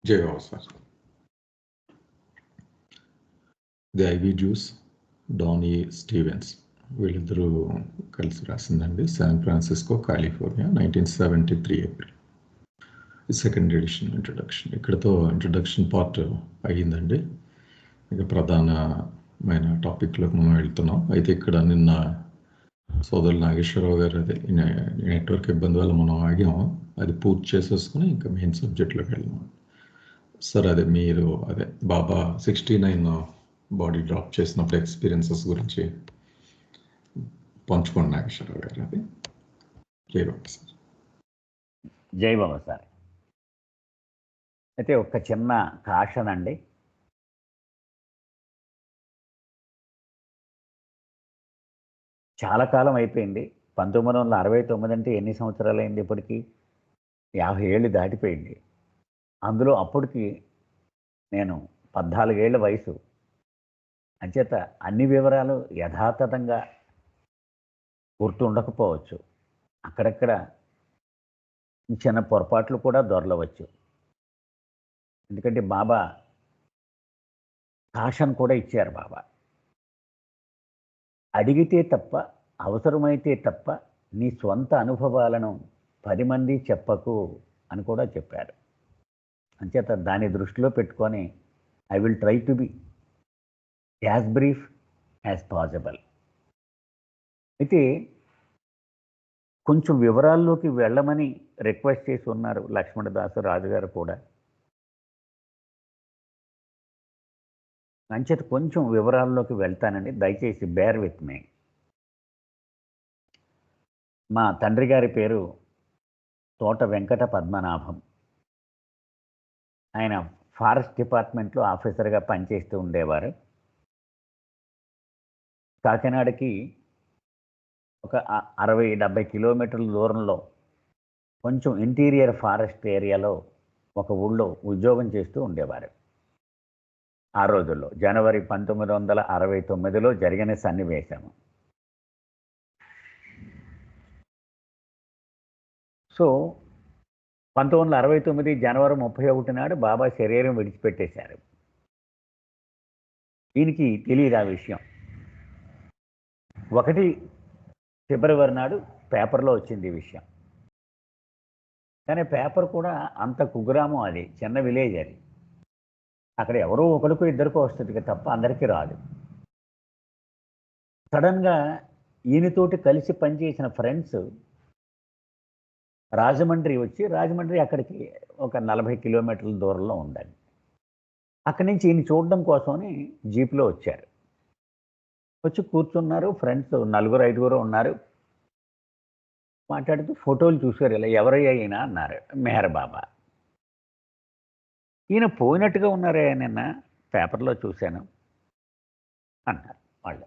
జై బాబా సార్. ది ఐవి జ్యూస్, డానీ స్టీవెన్స్, వీళ్ళిద్దరూ కలిసి రాసిందండి. San Francisco, California, 1973 April. Second edition introduction. ఇక్కడతో ఇంట్రడక్షన్ పార్ట్ అయ్యిందండి. ఇక ప్రధానమైన టాపిక్లోకి మనం వెళ్తున్నాం. అయితే ఇక్కడ నిన్న సోదరులు నాగేశ్వరరావు గారు అదే నెట్వర్క్ ఇబ్బంది వల్ల మనం ఆగాము. అది పూర్తి చేసేసుకుని ఇంకా మెయిన్ సబ్జెక్ట్లోకి వెళ్ళాము. సార్ అదే మీరు అదే బాబా 69 బాడీ డ్రాప్ చేసినప్పుడు ఎక్స్పీరియన్సెస్ గురించి పంచుకోండి నాగేశ్వరరావు గారు. అది జై బాబా సార్. జై బాబా సార్. అయితే ఒక చిన్న కాషన్ అండి. చాలా కాలం అయిపోయింది. 1969 అంటే ఎన్ని సంవత్సరాలు అయింది? ఇప్పటికీ 50 ఏళ్ళు దాటిపోయింది. అందులో అప్పటికి నేను 14 ఏళ్ల వయసు. అంచేత అన్ని వివరాలు యథాతథంగా గుర్తుండకపోవచ్చు. అక్కడక్కడ చిన్న పొరపాట్లు కూడా దొరలవచ్చు. ఎందుకంటే బాబా కాషన్ కూడా ఇచ్చారు. బాబా అడిగితే తప్ప, అవసరమైతే తప్ప నీ స్వంత అనుభవాలను 10 మంది చెప్పకు అని కూడా చెప్పారు. అంచేత దాన్ని దృష్టిలో పెట్టుకొని I will try to be as brief as possible. అయితే కొంచెం వివరాల్లోకి వెళ్ళమని రిక్వెస్ట్ చేసి ఉన్నారు లక్ష్మణదాసు రాజుగారు కూడా. అంచేత కొంచెం వివరాల్లోకి వెళ్తానండి, దయచేసి బేర్ విత్ మీ. మా తండ్రి గారి పేరు తోట వెంకట పద్మనాభం. ఆయన ఫారెస్ట్ డిపార్ట్మెంట్లో ఆఫీసర్గా పనిచేస్తూ ఉండేవారు. కాకినాడకి ఒక 60-70 కిలోమీటర్ల దూరంలో కొంచెం ఇంటీరియర్ ఫారెస్ట్ ఏరియాలో ఒక ఊళ్ళో ఉద్యోగం చేస్తూ ఉండేవారు. ఆ రోజుల్లో జనవరి 1969లో జరిగిన సన్నివేశం. సో 1969 జనవరి 31 నాడు బాబా శరీరం విడిచిపెట్టేశారు. ఈయనకి తెలియదు ఆ విషయం. 1 ఫిబ్రవరి నాడు పేపర్లో వచ్చింది ఈ విషయం. కానీ పేపర్ కూడా అంత కుగ్రామం, అది చిన్న విలేజ్, అది అక్కడ ఎవరో ఒకరికో ఇద్దరికో వస్తుంది తప్ప అందరికీ రాదు. సడన్గా ఈయనతోటి కలిసి పనిచేసిన ఫ్రెండ్స్ రాజమండ్రి వచ్చి, రాజమండ్రి అక్కడికి ఒక 40 కిలోమీటర్ల దూరంలో ఉందండి. అక్కడి నుంచి ఈయన చూడడం కోసమని జీప్లో వచ్చారు. వచ్చి కూర్చున్నారు. ఫ్రెండ్స్ 4-5 ఉన్నారు. మాట్లాడుతూ ఫోటోలు చూశారు. ఇలా ఎవరయ్యా ఈయన అన్నారు. మెహర్ బాబా. ఈయన పోయినట్టుగా ఉన్నారే, నిన్న పేపర్లో చూశాను అన్నారు వాళ్ళు.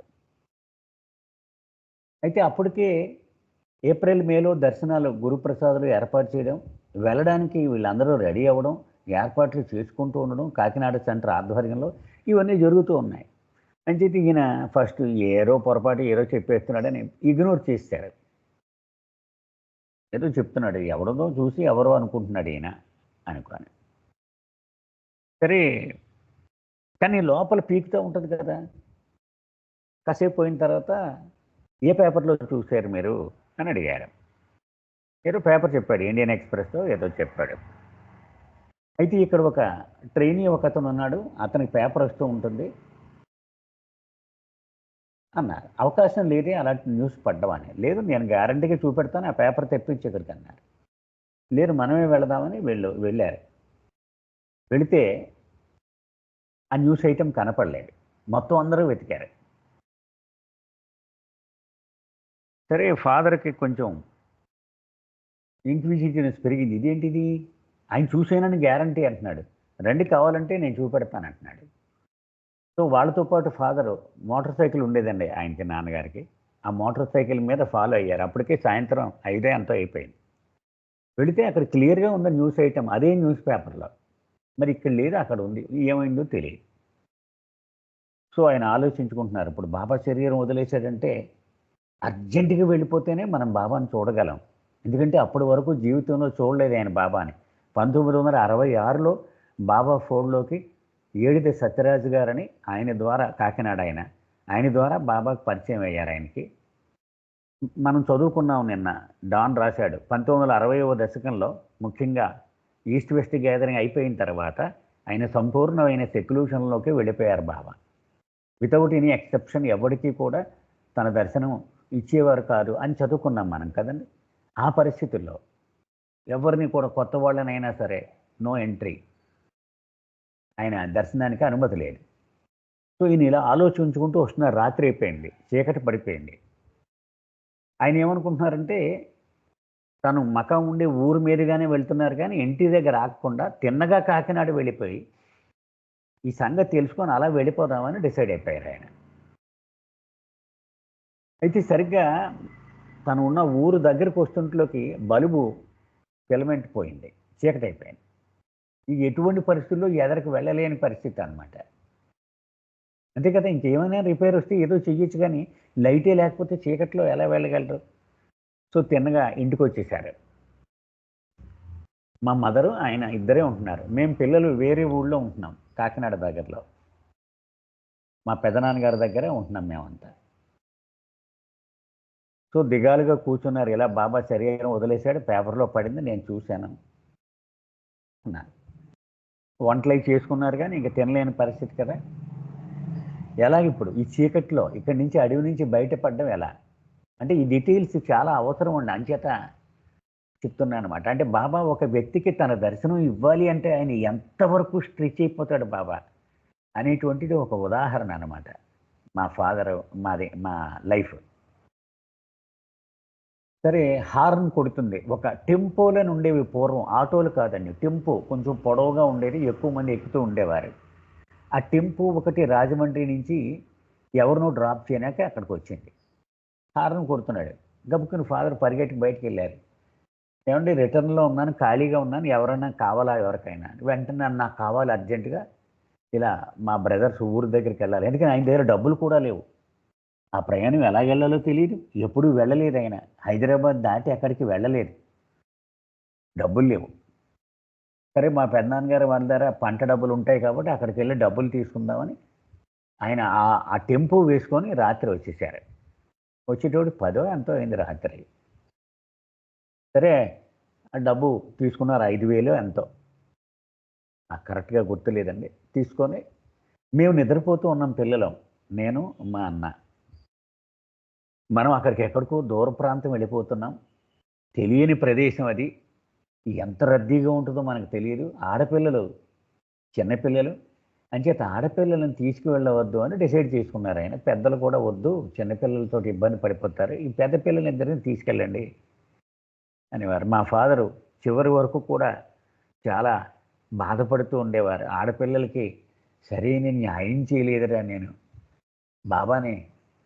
అయితే అప్పటికే ఏప్రిల్ మేలో దర్శనాలు, గురుప్రసాదులు ఏర్పాటు చేయడం, వెళ్ళడానికి వీళ్ళందరూ రెడీ అవ్వడం, ఏర్పాట్లు చేసుకుంటూ ఉండడం కాకినాడ సెంటర్ ఆధ్వర్యంలో ఇవన్నీ జరుగుతూ ఉన్నాయి. అని చెప్పి ఈయన ఫస్ట్ ఏదో పొరపాటు ఏదో చెప్పేస్తున్నాడని ఇగ్నోర్ చేశాడు. ఏదో చెప్తున్నాడు, ఎవరిదో చూసి ఎవరో అనుకుంటున్నాడు ఈయన అనుకోని. సరే, కానీ లోపల పీకుతూ ఉంటుంది కదా. కాసేపు పోయిన తర్వాత ఏ పేపర్లో చూశారు మీరు అని అడిగారు. ఏదో పేపర్ చెప్పాడు, ఇండియన్ ఎక్స్ప్రెస్ ఏదో చెప్పాడు. అయితే ఇక్కడ ఒక ట్రైనీ ఒక అతను ఉన్నాడు, అతనికి పేపర్ వస్తూ ఉంటుంది అన్నారు. అవకాశం లేదే అలాంటి న్యూస్ పడ్డమని. లేదు, నేను గ్యారంటీగా చూపెడతాను, ఆ పేపర్ తెప్పించి ఇక్కడికి అన్నారు. లేదు, మనమే వెళదామని వెళ్ళారు. వెళితే ఆ న్యూస్ ఐటెం కనపడలేదు. మొత్తం అందరూ వెతికారు. సరే, ఫాదర్కి కొంచెం ఇంక్విజిటివ్నెస్ పెరిగింది. ఇదేంటిది, ఆయన చూసేనని గ్యారంటీ అంటున్నాడు, రండి కావాలంటే నేను చూపెడతాను అంటున్నాడు. సో వాళ్ళతో పాటు ఫాదరు, మోటార్ సైకిల్ ఉండేదండి ఆయనకి, నాన్నగారికి. ఆ మోటార్ సైకిల్ మీద ఫాలో అయ్యారు. అప్పటికే సాయంత్రం 5 ఎంతో అయిపోయింది. వెళితే అక్కడ క్లియర్గా ఉన్న న్యూస్ ఐటమ్ అదే న్యూస్ పేపర్లో. మరి ఇక్కడ లేదు, అక్కడ ఉంది, ఏమైందో తెలియదు. సో ఆయన ఆలోచించుకుంటున్నారు, ఇప్పుడు బాబా శరీరం వదిలేశాడంటే అర్జెంటుగా వెళ్ళిపోతేనే మనం బాబాని చూడగలం. ఎందుకంటే అప్పటి వరకు జీవితంలో చూడలేదు ఆయన బాబాని. 1966లో బాబా ఫోన్లోకి ఏడిది సత్యరాజు గారని ఆయన ద్వారా, కాకినాడ ఆయన ద్వారా బాబాకు పరిచయం అయ్యారు. ఆయనకి మనం చదువుకున్నాం, నిన్న డాన్ రాశాడు. 1960వ దశకంలో ముఖ్యంగా ఈస్ట్ వెస్ట్ గ్యాదరింగ్ అయిపోయిన తర్వాత ఆయన సంపూర్ణమైన సెక్లూషన్లోకి వెళ్ళిపోయారు బాబా. వితౌట్ ఎనీ ఎక్సెప్షన్ ఎవరికి కూడా తన దర్శనం ఇచ్చేవారు కాదు అని చదువుకున్నాం మనం కదండి. ఆ పరిస్థితుల్లో ఎవరిని కూడా, కొత్త వాళ్ళనైనా సరే నో ఎంట్రీ, ఆయన దర్శనానికి అనుమతి లేదు. సో ఈయన ఇలా ఆలోచించుకుంటూ వస్తున్నారు. రాత్రి అయిపోయింది, చీకటి పడిపోయింది. ఆయన ఏమనుకుంటున్నారంటే తను మకం ఉండే ఊరు మీదుగానే వెళ్తున్నారు, కానీ ఇంటి దగ్గర ఆగకుండా తిన్నగా కాకినాడ వెళ్ళిపోయి ఈ సంగతి తెలుసుకొని అలా వెళ్ళిపోదామని డిసైడ్ అయిపోయారు ఆయన. అయితే సరిగ్గా తను ఉన్న ఊరు దగ్గరికి వస్తుంట్లోకి బల్బు ఫిలమెంట్ పోయింది, చీకటి అయిపోయింది. ఇక ఎటువంటి పరిస్థితుల్లో ఎదరికి వెళ్ళలేని పరిస్థితి అనమాట. అంతే కదా, ఇంకేమైనా రిపేర్ వస్తే ఏదో చెయ్యొచ్చు, కానీ లైటే లేకపోతే చీకట్లో ఎలా వెళ్ళగలరు. సో తిన్నగా ఇంటికి వచ్చేసారు. మా మదరు ఆయన ఇద్దరే ఉంటున్నారు. మేము పిల్లలు వేరే ఊళ్ళో ఉంటున్నాం, కాకినాడ దగ్గరలో. మా పెదనాన్నగారి దగ్గరే ఉంటున్నాం మేమంతా. సో దిగాలుగా కూర్చున్నారు. ఇలా బాబా శరీరం వదిలేశాడు, పేపర్లో పడింది, నేను చూశాను అన్నారు. వంటలు చేసుకున్నారు, కానీ ఇంకా తినలేని పరిస్థితి కదా. ఎలాగిప్పుడు ఈ చీకట్లో ఇక్కడి నుంచి, అడవి నుంచి బయటపడడం ఎలా అంటే, ఈ డీటెయిల్స్ చాలా అవసరం అండి. అంచేత చెప్తున్నాను అనమాట. అంటే బాబా ఒక వ్యక్తికి తన దర్శనం ఇవ్వాలి అంటే ఆయన ఎంతవరకు స్ట్రెచ్ అయిపోతాడు బాబా అనేటువంటిది ఒక ఉదాహరణ అనమాట. మా ఫాదర్, మా లైఫ్. సరే, హార్న్ కొడుతుంది. ఒక టెంపోలను ఉండేవి పూర్వం, ఆటోలు కాదండి, టెంపో కొంచెం పొడవుగా ఉండేది, ఎక్కువ మంది ఎక్కుతూ ఉండేవారు. ఆ టెంపో ఒకటి రాజమండ్రి నుంచి ఎవరినో డ్రాప్ చేయనాక అక్కడికి వచ్చింది. హార్న్ కొడుతున్నాడు. గబుక్కుని ఫాదర్ పరిగెట్టి బయటికి వెళ్ళారు. ఏమండి రిటర్న్లో ఉన్నాను, ఖాళీగా ఉన్నాను, ఎవరైనా కావాలా ఎవరికైనా? వెంటనే నాకు కావాలి అర్జెంటుగా, ఇలా మా బ్రదర్స్ ఊరి దగ్గరికి వెళ్ళాలి. ఎందుకని ఆయన దగ్గర డబ్బులు కూడా లేవు. ఆ ప్రయాణం ఎలా వెళ్ళాలో తెలియదు, ఎప్పుడూ వెళ్ళలేదు ఆయన. హైదరాబాద్ దాటి ఎక్కడికి వెళ్ళలేదు, డబ్బులు లేవు. సరే మా పెద్దనాన్నగారు వాళ్ళ దగ్గర పంట డబ్బులు ఉంటాయి కాబట్టి అక్కడికి వెళ్ళి డబ్బులు తీసుకుందామని ఆయన ఆ టెంపో వేసుకొని రాత్రి వచ్చేసారు. వచ్చేటోడు 10 ఎంతో అయింది రాత్రి. సరే ఆ డబ్బు తీసుకున్నారు, 5,000 ఎంతో, నాకు కరెక్ట్గా గుర్తులేదండి. తీసుకొని మేము నిద్రపోతూ ఉన్నాం పిల్లలం, నేను మా అన్న. మనం అక్కడికి ఎక్కడికో దూర ప్రాంతం వెళ్ళిపోతున్నాం, తెలియని ప్రదేశం అది, ఎంత రద్దీగా ఉంటుందో మనకు తెలియదు. ఆడపిల్లలు, చిన్నపిల్లలు, అంచేత ఆడపిల్లలను తీసుకువెళ్ళవద్దు అని డిసైడ్ చేసుకున్నారు ఆయన. పెద్దలు కూడా వద్దు, చిన్నపిల్లలతో ఇబ్బంది పడిపోతారు, ఈ పెద్ద పిల్లలిద్దరిని తీసుకెళ్ళండి అనేవారు. మా ఫాదరు చివరి వరకు కూడా చాలా బాధపడుతూ ఉండేవారు. ఆడపిల్లలకి సరైన న్యాయం చేయలేదురా నేను, బాబాని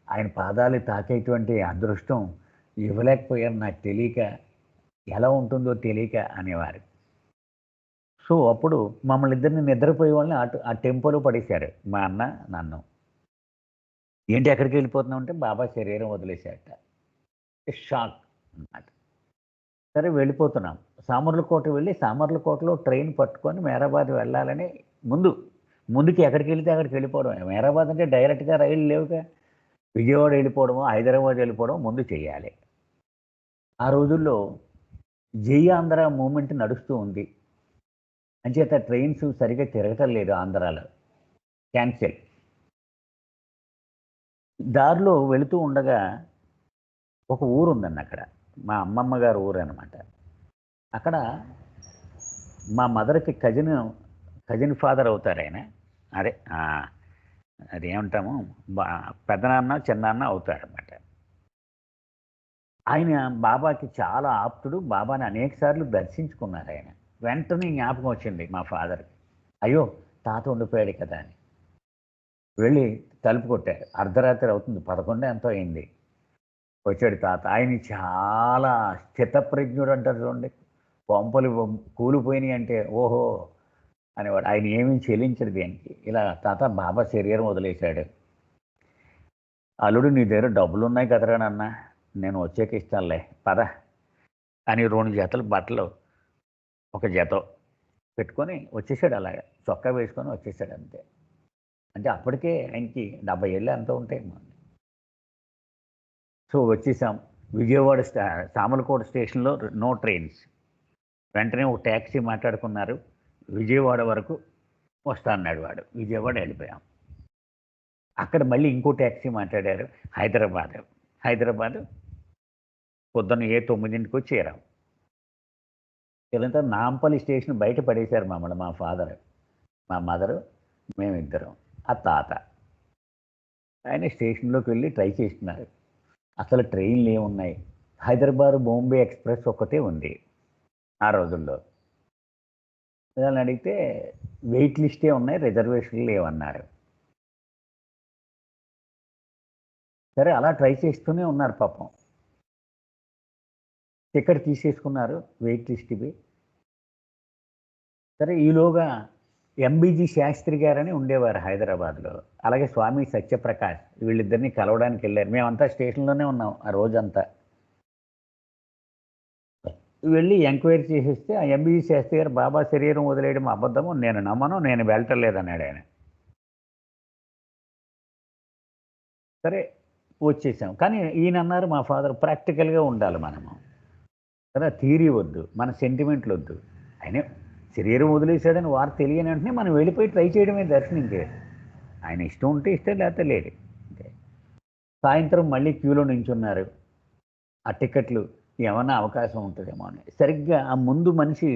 ఆయన పాదాలు తాకేటువంటి అదృష్టం ఇవ్వలేకపోయాను, నాకు తెలియక, ఎలా ఉంటుందో తెలియక అనేవారు. సో అప్పుడు మమ్మల్ని ఇద్దరిని నిద్రపోయే వాళ్ళని ఆ టెంపోలో పడేశారు మా అన్న నన్ను. ఏంటి ఎక్కడికి వెళ్ళిపోతున్నాం అంటే బాబా శరీరం వదిలేశాట. షాక్ అన్నమాట. సరే వెళ్ళిపోతున్నాం. సామర్లకోట వెళ్ళి సామర్లకోటలో ట్రైన్ పట్టుకొని మేరాబాద్ వెళ్ళాలని ముందుకి ఎక్కడికి వెళితే అక్కడికి వెళ్ళిపోవడం. మేరాబాద్ అంటే డైరెక్ట్గా రైలు లేవుగా, విజయవాడ వెళ్ళిపోవడము, హైదరాబాద్ వెళ్ళిపోవడం ముందు చేయాలి. ఆ రోజుల్లో జై ఆంధ్ర మూమెంట్ నడుస్తూ ఉంది, అంచేత ట్రైన్స్ సరిగ్గా తిరగటం లేదు ఆంధ్రాలో, క్యాన్సిల్. దారిలో వెళుతూ ఉండగా ఒక ఊరు ఉందండి, అక్కడ మా అమ్మమ్మ గారు ఊరు అనమాట. అక్కడ మా మదర్కి కజిన్ ఫాదర్ అవుతారు ఆయన. అదే అది ఏమంటాము, పెద్దనాన్న చిన్నాన్న అవుతారనమాట. ఆయన బాబాకి చాలా ఆప్తుడు, బాబాని అనేక సార్లు దర్శించుకున్నారు ఆయన. వెంటనే జ్ఞాపకం వచ్చింది మా ఫాదర్కి, అయ్యో తాత ఉండిపోయాడు కదా అని. వెళ్ళి తలుపు కొట్టారు. అర్ధరాత్రి అవుతుంది, 11 ఎంతో అయింది. వచ్చాడు తాత. ఆయన చాలా స్థితప్రజ్ఞుడు అంటారు చూడండి, కొంపలు కూలిపోయినాయి అంటే ఓహో అనేవాడు. ఆయన ఏమీ చెల్లించడు దేనికి. ఇలా తాత బాబా శరీరం వదిలేశాడు, అల్లుడు నీ దగ్గర డబ్బులు ఉన్నాయి కదరా నాన్న, నేను వచ్చాక ఇస్తానులే పద అని 2 జతలు బట్టలు ఒక జత పెట్టుకొని వచ్చేసాడు. అలాగే చొక్కా వేసుకొని వచ్చేసాడు అంతే. అంటే అప్పటికే ఆయనకి 70 ఏళ్ళు ఎంతో ఉంటాయి. సో వచ్చేసాం. విజయవాడ సామర్లకోట స్టేషన్లో నో ట్రైన్స్. వెంటనే ఒక ట్యాక్సీ మాట్లాడుకున్నారు, విజయవాడ వరకు వస్తా అన్నాడు వాడు. విజయవాడ వెళ్ళిపోయాం. అక్కడ మళ్ళీ ఇంకో ట్యాక్సీ మాట్లాడారు, హైదరాబాద్ పొద్దున్న 9ంటికి వచ్చేరాం. ఇదంతా నాంపల్లి స్టేషన్ బయట పడేశారు మమ్మల్ని మా ఫాదర్, మా మదరు, మేమిద్దరం, ఆ తాత. ఆయన స్టేషన్లోకి వెళ్ళి ట్రై చేస్తున్నారు. అసలు ట్రైన్లు ఏమున్నాయి, హైదరాబాద్ బాంబే ఎక్స్ప్రెస్ ఒక్కటే ఉంది ఆ రోజుల్లో. వాళ్ళని అడిగితే వెయిట్ లిస్టే ఉన్నాయి, రిజర్వేషన్లు లేవన్నారు. సరే అలా ట్రై చేస్తూనే ఉన్నారు పాపం. టికెట్ తీసేసుకున్నారు వెయిట్ లిస్ట్ ఇవి. సరే ఈలోగా ఎంబీజీ శాస్త్రి గారని ఉండేవారు హైదరాబాద్లో, అలాగే స్వామి సత్యప్రకాష్, వీళ్ళిద్దరిని కలవడానికి వెళ్ళారు. మేమంతా స్టేషన్లోనే ఉన్నాం ఆ రోజంతా. వెళ్ళి ఎంక్వైరీ చేసేస్తే ఆ ఎంబీజీ శాస్త్రి గారు బాబా శరీరం వదిలేయడం అబద్ధము, నేను నమ్మను, నేను వెళ్ళటం లేదన్నాడు ఆయన. సరే వచ్చేసాం. కానీ ఈయన అన్నారు మా ఫాదర్, ప్రాక్టికల్గా ఉండాలి మనము కదా, థియరీ వద్దు, మన సెంటిమెంట్లు వద్దు. ఆయన శరీరం వదిలేశాడని వారు తెలియని వెంటనే మనం వెళ్ళిపోయి ట్రై చేయడమే దర్శనంకే. ఆయన ఇష్టం ఉంటే ఇష్టం, లేకపోతే లేదు. సాయంత్రం మళ్ళీ క్యూలో నించున్నారు. ఆ టికెట్లు ఏమన్నా అవకాశం ఉంటుందేమో అని. సరిగ్గా ఆ ముందు మనిషి,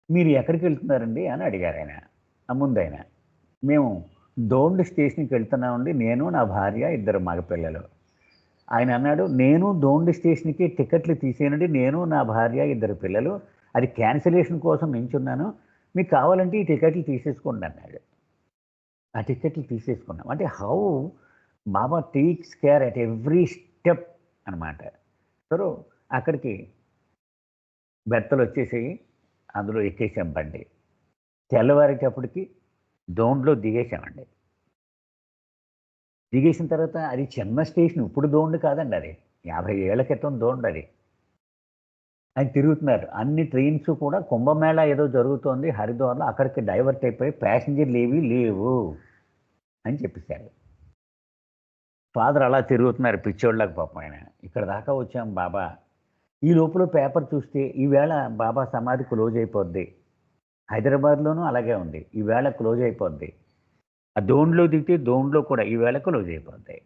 మీరు ఎక్కడికి వెళ్తున్నారండి అని అడిగారు ఆయన. ఆ ముందు ఆయన, మేము దోండి స్టేషన్కి వెళ్తున్నామండి, నేను నా భార్య, 2 మగపిల్లలు. ఆయన అన్నాడు, నేను దోండి స్టేషన్కి టికెట్లు తీసేనండి, నేను నా భార్య, 2 పిల్లలు, అది క్యాన్సిలేషన్ కోసం నించున్నాను, మీకు కావాలంటే ఈ టికెట్లు తీసేసుకోండి అన్నాడు. ఆ టికెట్లు తీసేసుకున్నాం. అంటే how Baba takes care at every step అనమాట. సో అక్కడికి బెత్తలు వచ్చేసి అందులో ఎక్కేసాం బండి. తెల్లవారేటప్పటికి దోండ్లో దిగేసామండి. దిగేసిన తర్వాత అది చిన్న స్టేషన్, ఇప్పుడు దోండు కాదండి, అది 50 ఏళ్ల క్రితం దోండు అది. ఆయన తిరుగుతున్నారు. అన్ని ట్రైన్స్ కూడా కుంభమేళా ఏదో జరుగుతోంది హరిద్వార్లో, అక్కడికి డైవర్ట్ అయిపోయి ప్యాసింజర్లు ఏవి లేవు అని చెప్పేశారు. ఫాదర్ అలా తిరుగుతున్నారు పిచ్చోళ్ళకి పాపం ఆయన. ఇక్కడ దాకా వచ్చాం బాబా. ఈ లోపల పేపర్ చూస్తే ఈవేళ బాబా సమాధి క్లోజ్ అయిపోద్ది. హైదరాబాద్లోనూ అలాగే ఉంది, ఈవేళ క్లోజ్ అయిపోద్ది. ఆ దోండ్లో దిగితే దోండ్లో కూడా ఈవేళ క్లోజ్ అయిపోద్ది.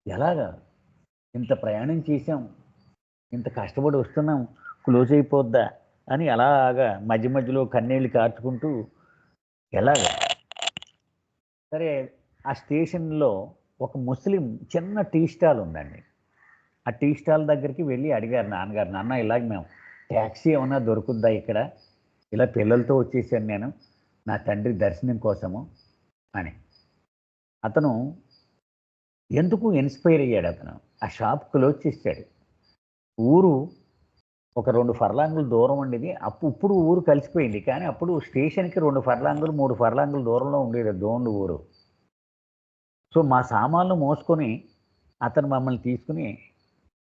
ఎలాగా? ఇంత ప్రయాణం చేసాం, ఇంత కష్టపడి వస్తున్నాం, క్లోజ్ అయిపోద్దా అని అలాగా మధ్య మధ్యలో కన్నీళ్ళు కార్చుకుంటూ ఎలాగా. సరే, ఆ స్టేషన్లో ఒక ముస్లిం చిన్న టీ స్టాల్ ఉందండి. ఆ టీ స్టాల్ దగ్గరికి వెళ్ళి అడిగారు నాన్నగారు, నాన్న ఇలాగ మేము ట్యాక్సీ ఏమన్నా దొరుకుద్దా ఇక్కడ, ఇలా పిల్లలతో వచ్చేసాను నేను నా తండ్రి దర్శనం కోసము అని. అతను ఎందుకు ఇన్స్పైర్ అయ్యాడు, అతను ఆ షాప్ క్లోజ్ చేశాడు. ఊరు ఒక 2 ఫర్లాంగుల దూరం ఉండేది. ఇప్పుడు ఊరు కలిసిపోయింది, కానీ అప్పుడు స్టేషన్కి 2 ఫర్లాంగులు 3 ఫర్లాంగుల దూరంలో ఉండేది దోండు ఊరు. సో మా సామాన్లు మోసుకొని అతను మమ్మల్ని తీసుకుని,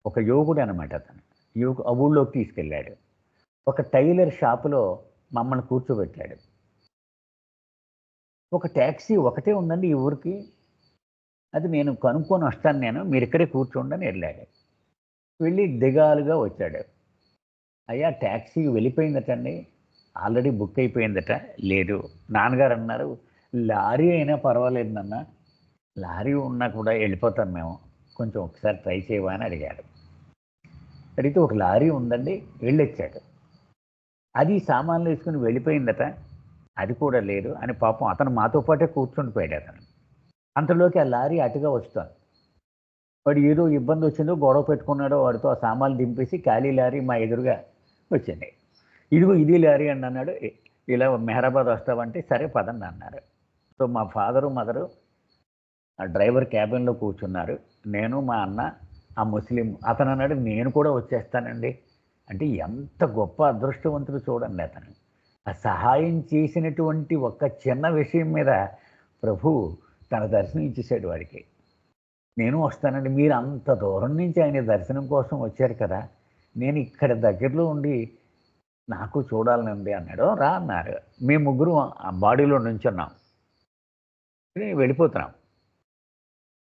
ఒక యోగుడు అనమాట అతను, ఆ ఊళ్ళోకి తీసుకెళ్ళాడు. ఒక టైలర్ షాపులో మమ్మల్ని కూర్చోబెట్టాడు. ఒక ట్యాక్సీ ఒకటే ఉందండి ఈ ఊరికి, అది నేను కనుక్కొని వస్తాను, నేను మీరు ఇక్కడే కూర్చోండి అని వెళ్ళాడు. వెళ్ళి దిగాలుగా వచ్చాడు. అయ్యా ట్యాక్సీ వెళ్ళిపోయిందటండి, ఆల్రెడీ బుక్ అయిపోయిందట. లేదు నాన్నగారు అన్నారు, లారీ అయినా పర్వాలేదు నాన్న, లారీ ఉన్నా కూడా వెళ్ళిపోతాం మేము, కొంచెం ఒకసారి ట్రై చేయవా అని అడిగాడు. అడిగితే ఒక లారీ ఉందండి, వెళ్ళొచ్చాడు. అది సామాన్లు వేసుకుని వెళ్ళిపోయిందట, అది కూడా లేదు అని పాపం అతను మాతో పాటే కూర్చుని పోయాడు అతను. అంతలోకి ఆ లారీ అటుగా వస్తాను. వాడు ఏదో ఇబ్బంది వచ్చిందో గొడవ పెట్టుకున్నాడో వాడితో, ఆ సామాన్లు దింపేసి ఖాళీ లారీ మా ఎదురుగా వచ్చింది. ఇదిగో ఇది లారీ అని అన్నాడు. ఇలా మెహరాబాద్ వస్తావంటే సరే పదండి అన్నారు. సో మా ఫాదరు మదరు ఆ డ్రైవర్ క్యాబిన్లో కూర్చున్నారు. నేను మా అన్న, ఆ ముస్లిం అతను అన్నాడు నేను కూడా వచ్చేస్తానండి. అంటే ఎంత గొప్ప అదృష్టవంతుడు చూడండి అతను. ఆ సహాయం చేసినటువంటి ఒక్క చిన్న విషయం మీద ప్రభు తన దర్శనం ఇచ్చేసాడు వాడికి. నేను వస్తానండి, మీరు అంత దూరం నుంచి ఆయన దర్శనం కోసం వచ్చారు కదా, నేను ఇక్కడ దగ్గరలో ఉండి నాకు చూడాలని ఉంది అన్నాడు. రా అన్నారు. మేము ముగ్గురు ఆ బాడీలో నుంచున్నాం, వెళ్ళిపోతున్నాం.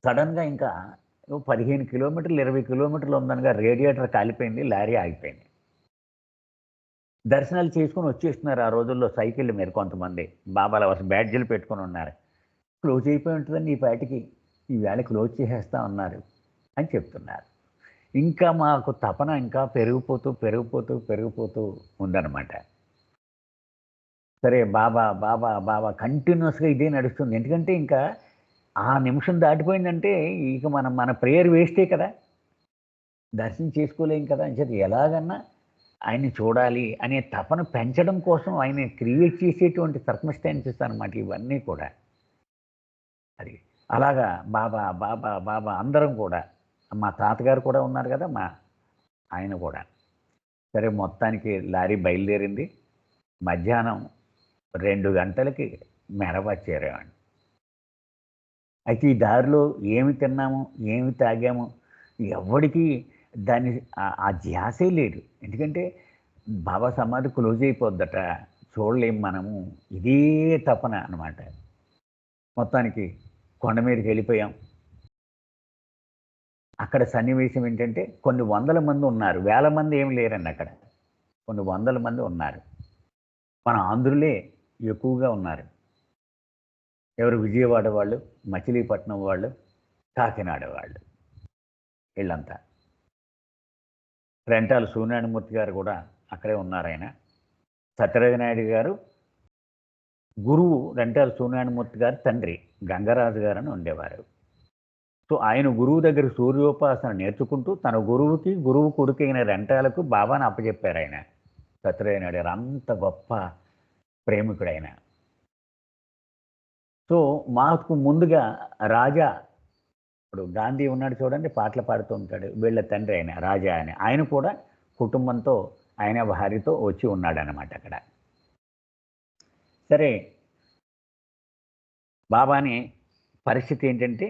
సడన్గా ఇంకా 15 కిలోమీటర్లు 20 కిలోమీటర్లు ఉందనగా రేడియేటర్ కాలిపోయింది, లారీ ఆగిపోయింది. దర్శనాలు చేసుకొని వచ్చేస్తున్నారు. ఆ రోజుల్లో సైకిళ్ళు మీరు కొంతమంది బాబాల వరుస బ్యాడ్జీలు పెట్టుకొని ఉన్నారు. క్లోజ్ అయిపోయి ఉంటుందండి ఈ పాటికి, ఈవేళ క్లోజ్ చేసేస్తా ఉన్నారు అని చెప్తున్నారు. ఇంకా మాకు తపన ఇంకా పెరిగిపోతూ పెరిగిపోతూ పెరిగిపోతూ ఉందన్నమాట. సరే బాబా బాబా బాబా కంటిన్యూస్గా ఇదే నడుస్తుంది. ఎందుకంటే ఇంకా ఆ నిమిషం దాటిపోయిందంటే ఇక మన ప్రేయర్ వేస్టే కదా, దర్శనం చేసుకోలేం కదా అని చెప్పి ఎలాగన్నా ఆయన్ని చూడాలి అనే తపన పెంచడం కోసం ఆయన క్రియేట్ చేసేటువంటి సర్కమ్స్టాన్సెస్ అనమాట ఇవన్నీ కూడా. అది అలాగా బాబా బాబా బాబా అందరం కూడా, మా తాతగారు కూడా ఉన్నారు కదా, ఆయన కూడా. సరే మొత్తానికి లారీ బయలుదేరింది. మధ్యాహ్నం 2 గంటలకి మెహరాబాద్ చేరామండి. అయితే ఈ దారిలో ఏమి తిన్నాము ఏమి తాగాము ఎవరికి దాని ఆ ధ్యాసే లేదు. ఎందుకంటే బాబా సమాధి క్లోజ్ అయిపోద్దట, చూడలేం మనము, ఇదే తపన అనమాట. మొత్తానికి కొండ మీదకి వెళ్ళిపోయాం. అక్కడ సన్నివేశం ఏంటంటే కొన్ని 100 మంది ఉన్నారు, 1000 మంది ఏమి లేరండి అక్కడ, కొన్ని 100 మంది ఉన్నారు. మన ఆంధ్రులే ఎక్కువగా ఉన్నారు. ఎవరు? విజయవాడ వాళ్ళు, మచిలీపట్నం వాళ్ళు, కాకినాడ వాళ్ళు, వీళ్ళంతా. రెంటాల సూర్యనారాయణమూర్తి గారు కూడా అక్కడే ఉన్నారు. ఆయన సత్యరాజ నాయుడు గారు గురువు, రెంటాల సూర్యనారాయణమూర్తి గారు తండ్రి గంగరాజు గారు అని ఉండేవారు. సో ఆయన గురువు దగ్గర సూర్యోపాసన నేర్చుకుంటూ తన గురువు కొడుకైన రెంటాలకు బాబాను అప్పచెప్పారు ఆయన సత్యరాజ నాయుడు గారు. అంత గొప్ప ప్రేమికుడు ఆయన. సో మాకు ముందుగా రాజా, ఇప్పుడు గాంధీ ఉన్నాడు చూడండి, పాటలు పాడుతూ ఉంటాడు, వీళ్ళ తండ్రి ఆయన రాజా అని, ఆయన కూడా కుటుంబంతో ఆయన భార్యతో వచ్చి ఉన్నాడనమాట అక్కడ. సరే, బాబాని పరిస్థితి ఏంటంటే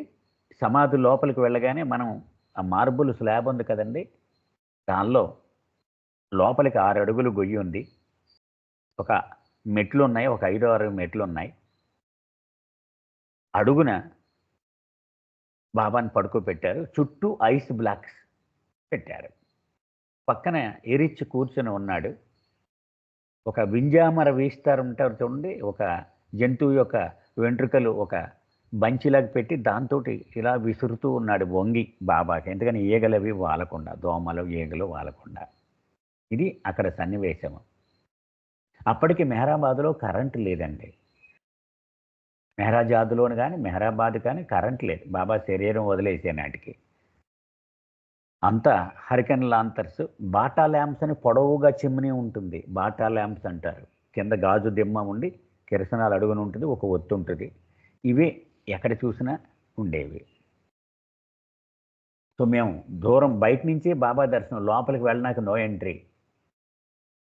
సమాధి లోపలికి వెళ్ళగానే మనం ఆ మార్బుల్ స్లాబ్ ఉంది కదండి, దానిలో లోపలికి 6 అడుగులు గొయ్యి ఉంది. ఒక మెట్లు ఉన్నాయి, ఒక 5-6 మెట్లు ఉన్నాయి. అడుగున బాబాని పడుకోబెట్టారు. చుట్టూ ఐస్ బ్లాక్స్ పెట్టారు. పక్కన ఎరిచి కూర్చొని ఉన్నాడు. ఒక వింజామర వీస్తారు ఉంటారు చూడండి, ఒక జంతువు యొక్క వెంట్రుకలు ఒక బంచిలాగా పెట్టి దాంతో ఇలా విసురుతూ ఉన్నాడు వంగి బాబాకి. ఎందుకని ఈగలు అవి వాలకుండా, దోమలు ఈగలు వాలకుండా. ఇది అక్కడ సన్నివేశము. అప్పటికి మెహరాబాద్లో కరెంటు లేదండి. మెహరాజాద్లోని కానీ మెహరాబాద్ కానీ కరెంట్ లేదు. బాబా శరీరం వదిలేసే నాటికి అంతా హరికెన్ లాంతర్స్, బాటా ల్యాంప్స్ అని పొడవుగా చిమ్నీ ఉంటుంది. బాటా ల్యాంప్స్ అంటారు. కింద గాజు దిమ్మ ఉండి కిరసనాలు అడుగున ఉంటుంది, ఒక ఒత్తు ఉంటుంది. ఇవే ఎక్కడ చూసినా ఉండేవి. సో మేము దూరం బయట నుంచే బాబా దర్శనం, లోపలికి వెళ్ళినాక నో ఎంట్రీ.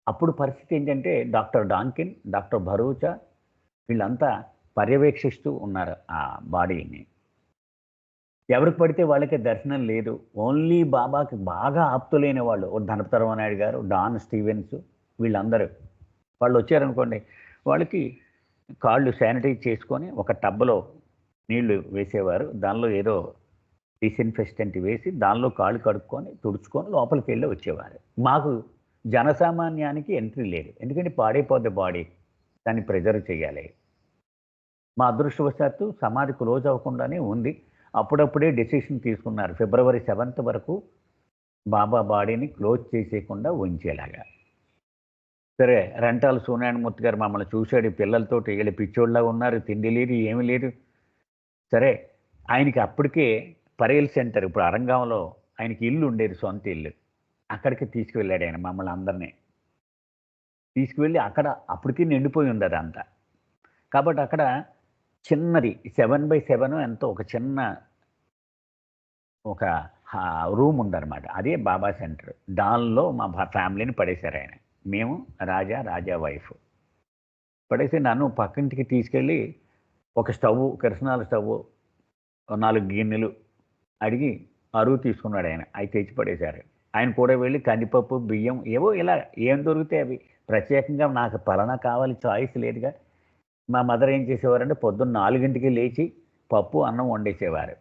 అప్పుడు పరిస్థితి ఏంటంటే డాక్టర్ డాంకిన్, డాక్టర్ భరూచా వీళ్ళంతా పర్యవేక్షిస్తూ ఉన్నారు ఆ బాడీని. ఎవరికి పడితే వాళ్ళకి దర్శనం లేదు. ఓన్లీ బాబాకి బాగా ఆప్తులైన వాళ్ళు, ధనపతరావు నాయుడు గారు, డాన్ స్టీవెన్స్, వీళ్ళందరూ వాళ్ళు వచ్చారనుకోండి, వాళ్ళకి కాళ్ళు శానిటైజ్ చేసుకొని ఒక టబ్లో నీళ్లు వేసేవారు. దానిలో ఏదో డిస్ఇన్ఫెస్టెంట్ వేసి దానిలో కాళ్ళు కడుక్కొని తుడుచుకొని లోపలికి వెళ్ళి వచ్చేవారు. మాకు జనసామాన్యానికి ఎంట్రీ లేదు, ఎందుకంటే పాడైపోద్ది బాడీ, దాన్ని ప్రిజర్వ్ చేయాలి. మా అదృష్టవశాత్తు సమాధి క్లోజ్ అవ్వకుండానే ఉంది. అప్పుడప్పుడే డెసిషన్ తీసుకున్నారు ఫిబ్రవరి 7th వరకు బాబా బాడీని క్లోజ్ చేసేయకుండా ఉంచేలాగా. సరే, రెంటాల సూనారాయణమూర్తి గారు మమ్మల్ని చూశాడు. పిల్లలతోటి వీళ్ళు పిచ్చోళ్ళగా ఉన్నారు, తిండి లేదు, ఏమీ లేదు. సరే, ఆయనకి అప్పటికే పరేల్ సెంటర్, ఇప్పుడు అరంగాంలో ఆయనకి ఇల్లు ఉండేది, సొంత ఇల్లు. అక్కడికి తీసుకువెళ్ళాడు ఆయన మమ్మల్ని అందరినీ తీసుకువెళ్ళి. అక్కడ అప్పటికి నిండిపోయి ఉంది అదంతా. కాబట్టి అక్కడ చిన్నది 7x7 ఎంతో ఒక చిన్న ఒక రూమ్ ఉందన్నమాట. అదే బాబా సెంటర్. దానిలో మా ఫ్యామిలీని పడేశారు ఆయన. మేము రాజా వైఫ్ పడేసి నన్ను పక్కింటికి తీసుకెళ్ళి ఒక స్టవ్, కిరసనాల స్టవ్, 4 గిన్నెలు అడిగి అరువు తీసుకున్నాడు ఆయన. అవి తెచ్చి పడేశారు. ఆయన కూడా వెళ్ళి కందిపప్పు, బియ్యం, ఏవో ఇలా ఏం దొరుకుతాయి అవి. ప్రత్యేకంగా నాకు పలానా కావాలి చాయిస్ లేదుగా. మా మదర్ ఏం చేసేవారంటే పొద్దున్న 4ంటికి లేచి పప్పు అన్నం వండేసేవారు.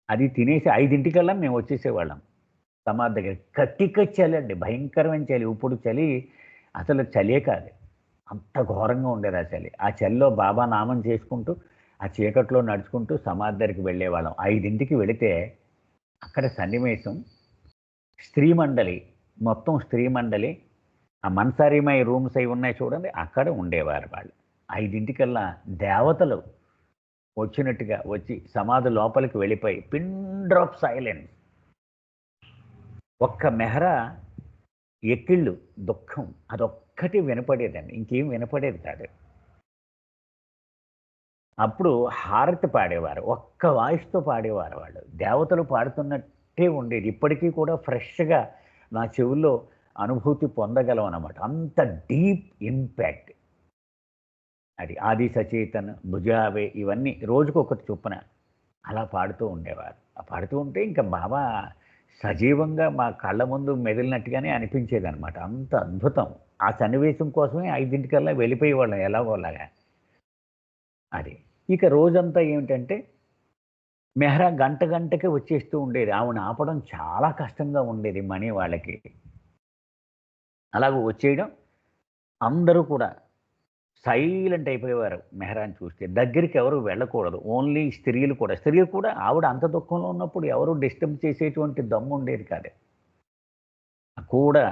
అది తినేసి 5ంటికల్లా మేము వచ్చేసేవాళ్ళం సమాధి దగ్గర. కట్టిక చలి అండి, భయంకరమైన చలి. ఇప్పుడు చలి అసలు చలే కాదు, అంత ఘోరంగా ఉండేది ఆ చలి. ఆ చలిలో బాబా నామం చేసుకుంటూ ఆ చీకట్లో నడుచుకుంటూ సమాధి దగ్గరికి వెళ్ళేవాళ్ళం. 5ంటికి వెళితే అక్కడ సన్నివేశం, స్త్రీ మండలి, మొత్తం స్త్రీ మండలి, ఆ మన్సారీమై రూమ్స్ అవి ఉన్నాయి చూడండి, అక్కడ ఉండేవారు వాళ్ళు. 5ంటికల్లా దేవతలు వచ్చినట్టుగా వచ్చి సమాధి లోపలికి వెళ్ళిపోయి పిన్ డ్రాప్ సైలెన్స్. ఒక్క మెహరా ఎక్కిళ్ళు, దుఃఖం, అదొక్కటి వినపడేదండి, ఇంకేం వినపడేది కాదు. అప్పుడు హారతి పాడేవారు, ఒక్క వాయిస్తో పాడేవారు వాళ్ళు. దేవతలు పాడుతున్నట్టే ఉండేది. ఇప్పటికీ కూడా ఫ్రెష్గా నా చెవుల్లో అనుభూతి పొందగలం అన్నమాట. అంత డీప్ ఇంపాక్ట్ అది. ఆది సచేతన్, భుజావే, ఇవన్నీ రోజుకొకటి చొప్పున అలా పాడుతూ ఉండేవారు. ఆ పాడుతూ ఉంటే ఇంకా బాబా సజీవంగా మా కళ్ళ ముందు మెదిలినట్టుగానే అనిపించేది అనమాట. అంత అద్భుతం. ఆ సన్నివేశం కోసమే 5ంటికల్లా వెళ్ళిపోయేవాళ్ళం ఎలాగోలాగా. అది. ఇక రోజంతా ఏమిటంటే మెహ్రా గంటకి వచ్చేస్తూ ఉండేది. ఆవిడ ఆపడం చాలా కష్టంగా ఉండేది మనీ వాళ్ళకి. అలాగ వచ్చేయడం, అందరూ కూడా సైలెంట్ అయిపోయేవారు మెహ్రాని చూస్తే. దగ్గరికి ఎవరు వెళ్ళకూడదు, ఓన్లీ స్త్రీలు కూడా. ఆవిడ అంత దుఃఖంలో ఉన్నప్పుడు ఎవరు డిస్టర్బ్ చేసేటువంటి దమ్ము ఉండేది కాదు. కూడా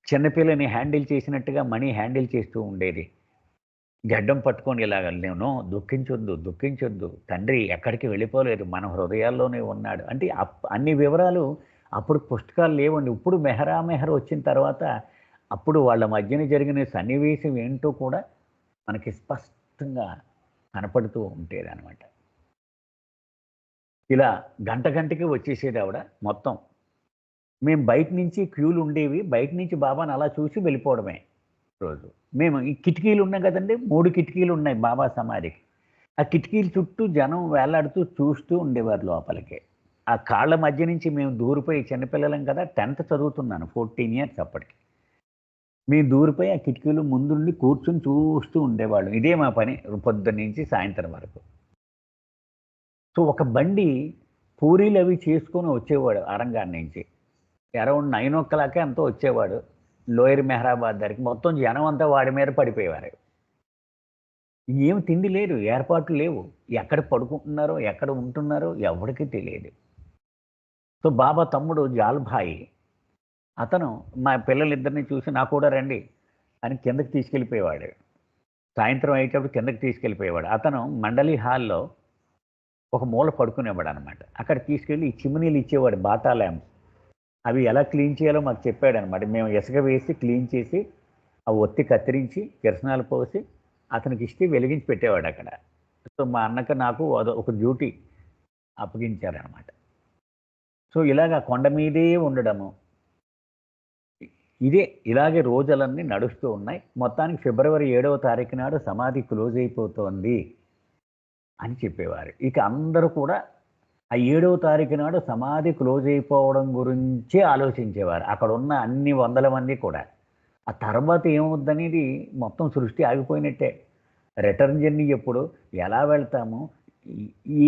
చిన్నపిల్లని హ్యాండిల్ చేసినట్టుగా మనీ హ్యాండిల్ చేస్తూ ఉండేది. గడ్డం పట్టుకొని ఇలాగ, నేను దుఃఖించొద్దు, తండ్రి ఎక్కడికి వెళ్ళిపోలేదు, మన హృదయాల్లోనే ఉన్నాడు అంటే అన్ని వివరాలు అప్పుడు పుస్తకాలు లేవండి. ఇప్పుడు మెహర్ వచ్చిన తర్వాత అప్పుడు వాళ్ళ మధ్యన జరిగిన సన్నివేశం ఏంటో కూడా మనకి స్పష్టంగా కనపడుతూ ఉండేది అనమాట. ఇలా గంటకి వచ్చేసేది ఆవిడ. మొత్తం మేము బయట నుంచి క్యూలు ఉండేవి, బయట నుంచి బాబాని అలా చూసి వెళ్ళిపోవడమే రోజు. మేము ఈ కిటికీలు ఉన్నాయి కదండి, 3 కిటికీలు ఉన్నాయి బాబా సమాధికి. ఆ కిటికీల చుట్టూ జనం వేలాడుతూ చూస్తూ ఉండేవారు లోపలికి. ఆ కాళ్ళ మధ్య నుంచి మేము దూరిపోయి, చిన్నపిల్లలం కదా, 10th చదువుతున్నాను, 14 ఇయర్స్ అప్పటికి. మేము దూరిపోయి ఆ కిటికీలు ముందుండి కూర్చుని చూస్తూ ఉండేవాళ్ళం. ఇదే మా పని పొద్దున్న నుంచి సాయంత్రం వరకు. సో ఒక బండి పూరీలు అవి చేసుకొని వచ్చేవాడు అరంగాన్ నుంచి. అరౌండ్ 9 o'clock ఎంతో వచ్చేవాడు లోయర్ మెహరాబాద్ దగ్గరికి. మొత్తం జనం అంతా వాడి మీద పడిపోయేవారు. ఏం తిండి లేదు, ఏర్పాట్లు లేవు, ఎక్కడ పడుకుంటున్నారో ఎక్కడ ఉంటున్నారో ఎవరికి తెలియదు. సో బాబా తమ్ముడు జాల్భాయి, అతను మా పిల్లలిద్దరిని చూసి నా కూడా రండి అని కిందకి తీసుకెళ్ళిపోయేవాడు. సాయంత్రం అయ్యేటప్పుడు కిందకి తీసుకెళ్ళిపోయేవాడు. అతను మండలి హాల్లో ఒక మూల పడుకునేవాడు అనమాట. అక్కడ తీసుకెళ్ళి ఈ చిమ్నీలు ఇచ్చేవాడు, బాటా ల్యాంప్స్. అవి ఎలా క్లీన్ చేయాలో మాకు చెప్పాడు అనమాట. మేము ఇసుక వేసి క్లీన్ చేసి ఆ ఒత్తి కత్తిరించి కిరసనాలు పోసి అతనికి ఇస్తే వెలిగించి పెట్టేవాడు అక్కడ. సో మా అన్నకు నాకు ఒక డ్యూటీ అప్పగించారనమాట. సో ఇలాగ కొండ మీదే ఉండడము, ఇలాగే రోజులన్నీ నడుస్తూ ఉన్నాయి. మొత్తానికి ఫిబ్రవరి 7వ తారీఖు నాడు సమాధి క్లోజ్ అయిపోతోంది అని చెప్పేవారు. ఇక అందరూ కూడా ఆ 7వ తారీఖు నాడు సమాధి క్లోజ్ అయిపోవడం గురించే ఆలోచించేవారు, అక్కడ ఉన్న అన్ని 100 మంది కూడా. ఆ తర్వాత ఏమవుద్దనేది మొత్తం సృష్టి ఆగిపోయినట్టే. రిటర్న్ జర్నీ ఎప్పుడు, ఎలా వెళ్తాము,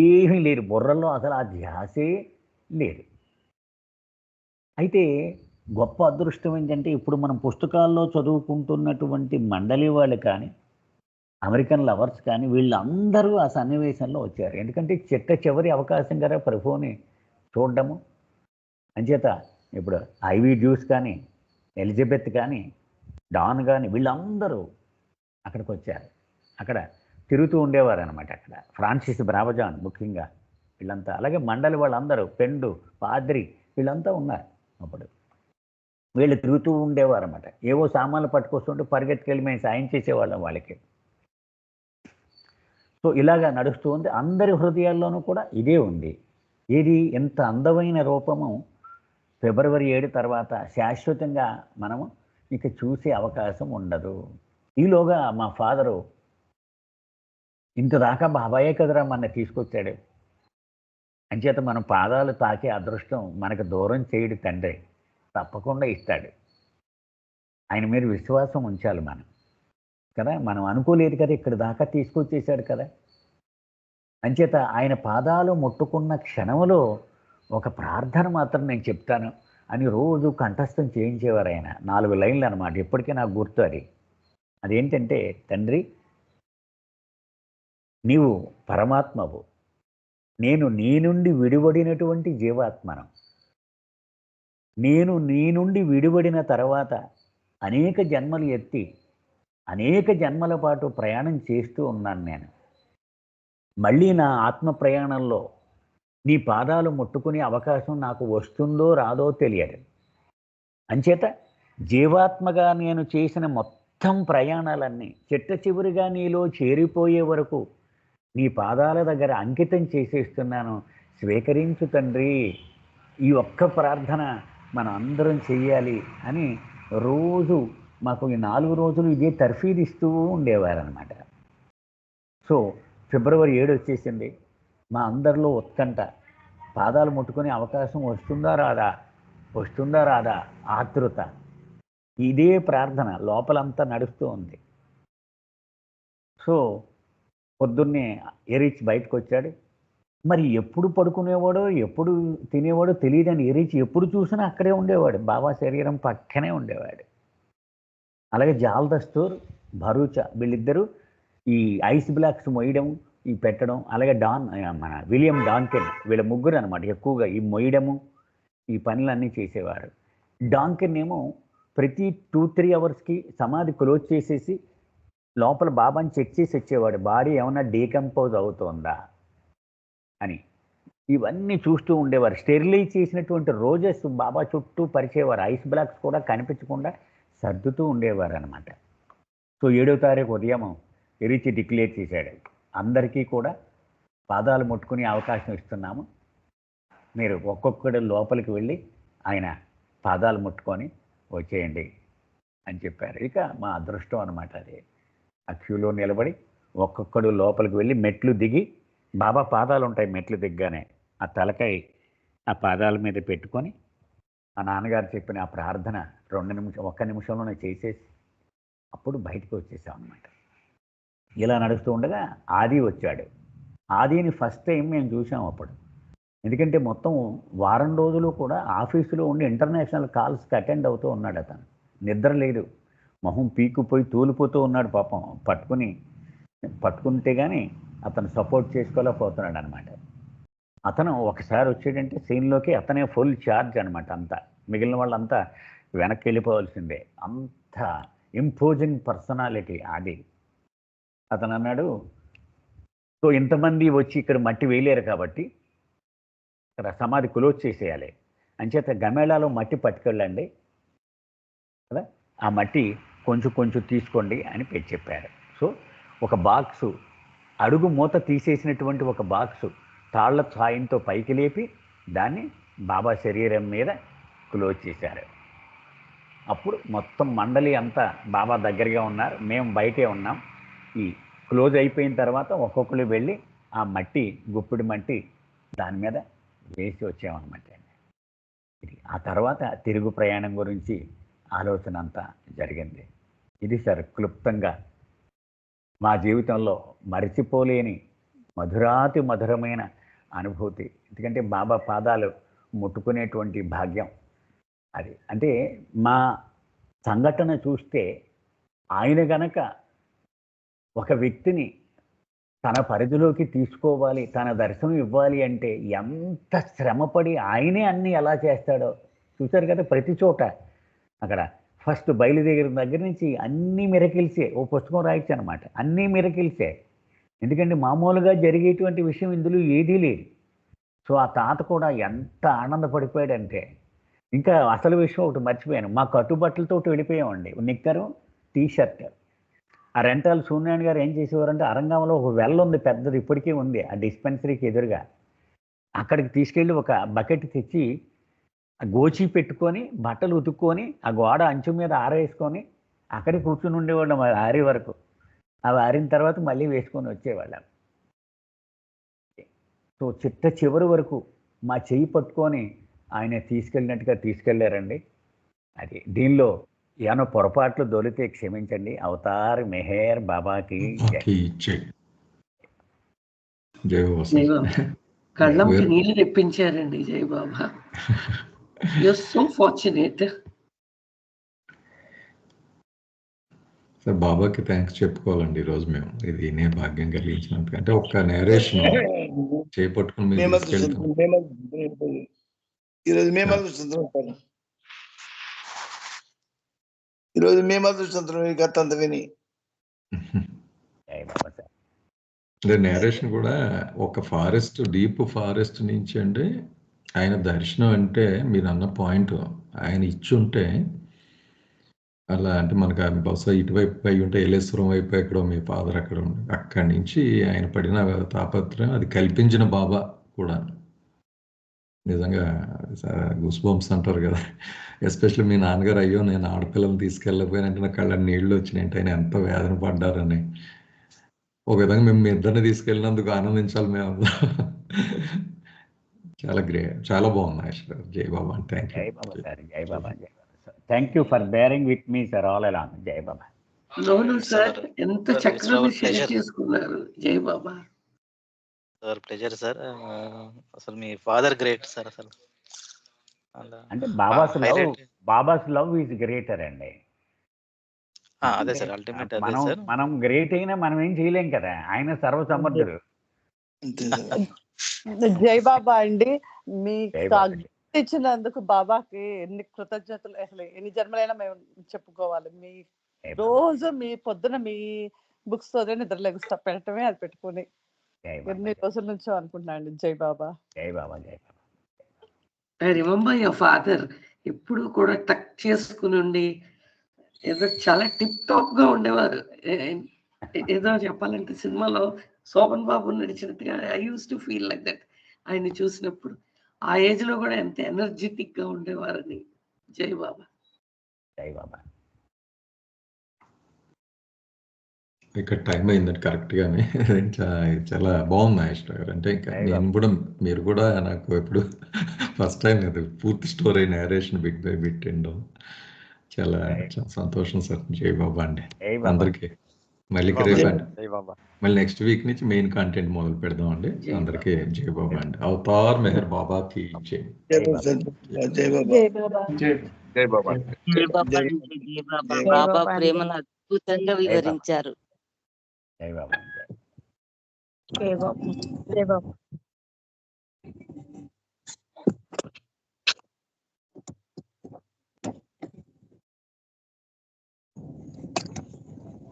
ఏమీ లేదు బుర్రల్లో, అసలు ఆ ధ్యాసే లేదు. అయితే గొప్ప అదృష్టం ఏంటంటే, ఇప్పుడు మనం పుస్తకాల్లో చదువుకుంటున్నటువంటి మండలి వాళ్ళు కానీ, అమెరికన్ లవర్స్ కానీ, వీళ్ళందరూ ఆ సన్నివేశంలో వచ్చారు. ఎందుకంటే చివరి అవకాశం కదా ప్రభువుని చూడడము. అంచేత ఇప్పుడు ఐవీ జ్యూస్ కానీ, ఎలిజబెత్ కానీ, డాన్ కానీ, వీళ్ళందరూ అక్కడికి వచ్చారు. అక్కడ తిరుగుతూ ఉండేవారు అనమాట. అక్కడ ఫ్రాన్సిస్ బ్రావజాన్ ముఖ్యంగా వీళ్ళంతా, అలాగే మండలి వాళ్ళందరూ, పెండు, పాద్రి, వీళ్ళంతా ఉన్నారు. అప్పుడు వీళ్ళు తిరుగుతూ ఉండేవారు అనమాట. ఏవో సామాన్లు పట్టుకొస్తుంటే పరిగెత్తుకెళ్ళి మేము సాయం చేసేవాళ్ళం వాళ్ళకి. సో ఇలాగా నడుస్తూ ఉంది. అందరి హృదయాల్లోనూ కూడా ఇదే ఉంది. ఇది ఎంత అందమైన రూపము ఫిబ్రవరి 7 తర్వాత శాశ్వతంగా మనము ఇక చూసే అవకాశం ఉండదు. ఈలోగా మా ఫాదరు, ఇంతదాకా బాబాయే కదరా మన తీసుకొచ్చాడు, అంచేత మనం పాదాలు తాకే అదృష్టం మనకు దూరం చేయడు తండ్రి, తప్పకుండా ఇస్తాడు. ఆయన మీద విశ్వాసం ఉంచాలి మనం కదా. మనం అనుకోలేదు కదా, ఇక్కడ దాకా తీసుకొచ్చేసాడు కదా. అంచేత ఆయన పాదాలు ముట్టుకున్న క్షణంలో ఒక ప్రార్థన మాత్రం నేను చెప్తాను అని రోజు కంఠస్థం చేయించేవారు ఆయన. 4 లైన్లు అనమాట, ఇప్పటికీ నాకు గుర్తు అది. అదేంటంటే, తండ్రి నీవు పరమాత్మవు, నేను నీ నుండి విడివడినటువంటి జీవాత్మను. నేను నీ నుండి విడివడిన తర్వాత అనేక జన్మలు ఎత్తి అనేక జన్మల పాటు ప్రయాణం చేస్తూ ఉన్నాను నేను. మళ్ళీ నా ఆత్మ ప్రయాణంలో నీ పాదాలు ముట్టుకునే అవకాశం నాకు వస్తుందో రాదో తెలియదు. అంచేత జీవాత్మగా నేను చేసిన మొత్తం ప్రయాణాలన్నీ చిట్ట చివరిగా నీలో చేరిపోయే వరకు నీ పాదాల దగ్గర అంకితం చేసేస్తున్నాను, స్వీకరించు తండ్రి. ఈ ఒక్క ప్రార్థన మనం అందరం చెయ్యాలి అని రోజు మాకు ఈ 4 రోజులు ఇదే తర్ఫీదిస్తూ ఉండేవారనమాట. సో ఫిబ్రవరి 7 వచ్చేసింది. మా అందరిలో ఉత్కంఠ, పాదాలు ముట్టుకునే అవకాశం వస్తుందా రాదా, వస్తుందా రాదా ఆతృత, ఇదే ప్రార్థన లోపలంతా నడుస్తూ ఉంది. సో పొద్దున్నే ఎరీచ్ బయటకు వచ్చాడు. మరి ఎప్పుడు పడుకునేవాడో ఎప్పుడు తినేవాడో తెలియదని ఎరీచ్ ఎప్పుడు చూసినా అక్కడే ఉండేవాడు, బాబా శరీరం పక్కనే ఉండేవాడు. అలాగే జాల్ దస్తూర్, భరూచా, వీళ్ళిద్దరూ ఈ ఐస్ బ్లాక్స్ మొయ్యడం, ఈ పెట్టడం, అలాగే మన విలియం డాంకెన్, వీళ్ళ ముగ్గురు అనమాట ఎక్కువగా ఈ మొయ్యడము ఈ పనులన్నీ చేసేవారు. డాంకెన్ ఏమో ప్రతి 2-3 అవర్స్కి సమాధి క్లోజ్ చేసేసి లోపల బాబాని చెక్ చేసి వచ్చేవాడు, బాడీ ఏమన్నా డీకంపోజ్ అవుతుందా అని. ఇవన్నీ చూస్తూ ఉండేవారు. స్టెరిలైజ్ చేసినటువంటి రోజెస్ బాబా చుట్టూ పరిచేవారు, ఐస్ బ్లాక్స్ కూడా కనిపించకుండా సర్దుతూ ఉండేవారు అనమాట. సో 7వ తారీఖు ఉదయం ఎరిచి డిక్లేర్ చేశాడు, అందరికీ కూడా పాదాలు ముట్టుకునే అవకాశం ఇస్తున్నాము, మీరు ఒక్కొక్కటి లోపలికి వెళ్ళి ఆయన పాదాలు ముట్టుకొని వచ్చేయండి అని చెప్పారు. ఇక మా అదృష్టం అనమాట అది. ఆ క్యూలో నిలబడి ఒక్కొక్కడు లోపలికి వెళ్ళి మెట్లు దిగి, బాబా పాదాలు ఉంటాయి మెట్లు దిగ్గానే, ఆ తలకాయ ఆ పాదాల మీద పెట్టుకొని ఆ నాన్నగారు చెప్పిన ఆ ప్రార్థన 1 నిమిషంలోనే చేసేసి అప్పుడు బయటకు వచ్చేసాం అనమాట. ఇలా నడుస్తూ ఉండగా ఆది వచ్చాడు. ఆదిని ఫస్ట్ టైం మేము చూసాం అప్పుడు. ఎందుకంటే మొత్తం వారం రోజులు కూడా ఆఫీసులో ఉండి ఇంటర్నేషనల్ కాల్స్కి అటెండ్ అవుతూ ఉన్నాడు. అతను నిద్ర లేదు, మొహం పీకుపోయి తూలిపోతూ ఉన్నాడు పాపం. పట్టుకుంటే కానీ అతను సపోర్ట్ చేసుకోలేకపోతున్నాడు అనమాట. అతను ఒకసారి వచ్చాడంటే సీన్లోకి అతనే ఫుల్ ఛార్జ్ అనమాట. అంతా మిగిలిన వాళ్ళంతా వెనక్కి వెళ్ళిపోవాల్సిందే. అంత ఇంపోజింగ్ పర్సనాలిటీ అది. అతను అన్నాడు, సో ఇంతమంది వచ్చి ఇక్కడ మట్టి వేయలేరు కాబట్టి ఇక్కడ సమాధి క్లోజ్ చేసేయాలి, అంచేత గమేళాలో మట్టి పట్టుకెళ్ళండి కదా, ఆ మట్టి కొంచెం కొంచెం తీసుకోండి అని చెప్పారు. సో ఒక బాక్సు, అడుగు మూత తీసేసినటువంటి ఒక బాక్సు తాళ్ల సాయంతో పైకి లేపి దాన్ని బాబా శరీరం మీద క్లోజ్ చేశారు. అప్పుడు మొత్తం మండలి అంతా బాబా దగ్గరగా ఉన్నారు, మేము బయటే ఉన్నాం. ఈ క్లోజ్ అయిపోయిన తర్వాత ఒక్కొక్కరు వెళ్ళి ఆ మట్టి, గుప్పిడి మట్టి దాని మీద వేసి వచ్చామన్నమాట. ఆ తర్వాత తిరుగు ప్రయాణం గురించి ఆలోచన అంతా జరిగింది. ఇది సార్ క్లుప్తంగా మా జీవితంలో మరిచిపోలేని మధురాతి మధురమైన అనుభూతి. ఎందుకంటే బాబా పాదాలు ముట్టుకునేటువంటి భాగ్యం అది. అంటే మా సంఘటన చూస్తే ఆయన గనక ఒక వ్యక్తిని తన పరిధిలోకి తీసుకోవాలి, తన దర్శనం ఇవ్వాలి అంటే ఎంత శ్రమపడి ఆయనే అన్నీ ఎలా చేస్తాడో చూశారు కదా. ప్రతి చోట అక్కడ ఫస్ట్ బయలుదేరిన దగ్గర నుంచి అన్నీ మిరకిల్సే. ఓ పుస్తకం రాయొచ్చు అనమాట, అన్నీ మిరకిల్సే. ఎందుకంటే మామూలుగా జరిగేటువంటి విషయం ఇందులో ఏదీ లేదు. సో ఆ తాత కూడా ఎంత ఆనందపడిపోయాడంటే, ఇంకా అసలు విషయం ఒకటి మర్చిపోయాను, మా కట్టుబట్టలతో వెళ్ళిపోయామండి. నిక్కరు, టీషర్ట్. ఆ రెంటాలు సూర్యనారాయణ గారు ఏం చేసేవారంటే, అరంగంలో ఒక వెల్ ఉంది పెద్దది, ఇప్పటికీ ఉంది ఆ డిస్పెన్సరీకి ఎదురుగా. అక్కడికి తీసుకెళ్ళి ఒక బకెట్ తెచ్చి గోచి పెట్టుకొని బట్టలు ఉతుక్కొని ఆ గోడ అంచు మీద ఆరేసుకొని అక్కడికి కూర్చుని ఉండేవాళ్ళం ఆరే వరకు. అవి ఆరిన తర్వాత మళ్ళీ వేసుకొని వచ్చేవాళ్ళం. సో చివరి వరకు మా చెయ్యి పట్టుకొని ఆయన తీసుకెళ్ళినట్టుగా తీసుకెళ్లారండి. అది దీనిలో ఏమైనా పొరపాట్లు దొరికితే క్షమించండి. అవతార్ మెహర్ బాబాకి కళ్ళంకి నీళ్లు తెప్పించారండి జై Baba. You are so fortunate. Sir బాబాకి థ్యాంక్స్ చెప్పుకోవాలండి ఈరోజు మేము. ఇది నేను భాగ్యం కలిగించినందుకు. అంటే ఒక్క నేరేషన్ చేపట్టుకుని మీరు తీసుకెళ్తాం. ఈరోజు మేము అదృష్టం, ఈరోజు మేము అదృష్టం ఈ కథ అంత విని. అంటే నేరేషన్ కూడా ఒక ఫారెస్ట్, డీప్ ఫారెస్ట్ నుంచి అంటే ఆయన దర్శనం అంటే మీరు అన్న పాయింట్ ఆయన ఇచ్చుంటే అలా అంటే మనకు బహుశా ఇటువైపు అయి ఉంటే ఎలేశ్వరం వైపు ఎక్కడో మీ ఫాదర్ అక్కడ ఉండి అక్కడి నుంచి ఆయన పడిన తాపత్రయం అది కల్పించిన బాబా కూడా నిజంగా గూస్ బంప్స్ అంటారు కదా. ఎస్పెషల్లీ మీ నాన్నగారు, అయ్యో నేను ఆడపిల్లలు తీసుకెళ్ళకపోయినంటే నా కళ్ళ నీళ్ళు వచ్చినాయంటే ఆయన ఎంత వేదన పడ్డారని. ఒక విధంగా మేము మీ ఇద్దరిని తీసుకెళ్ళినందుకు ఆనందించాలి మేము. చాలా గ్రేట్, చాలా బాగుంది. జై బాబా. Thank you. జై బాబా సార్. జై బాబా. జై Baba sir. Thank you for bearing with me sir all along. జై బాబా. అవును సార్, ఎంత చక్కగా షేర్ చేసుకున్నారు. జై బాబా సార్. Pleasure sir. అసలు మీ ఫాదర్ గ్రేట్ సార్. అసలు అంటే బాబాస్ లవ్ ఈజ్ గ్రేటర్ అండి. అదే సార్, అల్టిమేట్ అదే సార్. మనం గ్రేట్ అయినా మనం ఏం చేయలేం కదా, ఆయన సర్వసమర్థుడు. జై బాబా అండి. మీ ఇచ్చినందుకు బాబాకి ఎన్ని కృతజ్ఞతలు, అసలు ఎన్ని జన్మలైనా మేము చెప్పుకోవాలి. మీ రోజు మీ పొద్దున మీ బుక్స్ తోనే నిద్రలేగుస్తా పెట్టడమే, అది పెట్టుకుని ఎన్ని రోజుల నుంచో అనుకుంటున్నాండి. జై బాబా. జై బాబా. జై బాబా. ఐ రిమెంబర్ యువర్ ఫాదర్ ఎప్పుడు కూడా టక్ చేసుకుని ఉండి ఏదో చాలా టిప్ టాప్ గా ఉండేవారు. ఏదో చెప్పాలంటే సినిమాలో శోభన్ బాబు నడిచినట్టుగా I use to feel like that. ఆయన్ని చూసినప్పుడు ఆ ఏజ్ లో కూడా ఎంత ఎనర్జెటిక్ గా ఉండేవారని. జై బాబా. జై బాబా. ఇక్కడ టైం అయిందండి కరెక్ట్గానే. చాలా బాగుంది నాగేశ్వర గారు. అంటే ఇంకా నేను కూడా మీరు కూడా నాకు ఎప్పుడు ఫస్ట్ టైం అది పూర్తి story narration bit by bit వినడం చాలా సంతోషం సార్. జై బాబా అండి అందరికీ. మళ్ళీ రేపండి, మళ్ళీ నెక్స్ట్ వీక్ నుంచి మెయిన్ కంటెంట్ మొదలు పెడదాం అండి. అందరికీ జై బాబా అండి. అవతార్ మెహర్ బాబా కి జై. జై బాబా. జై బాబా. బాబా ప్రేమను అద్భుతంగా వివరించారు. జై బాబా. జై బాబా.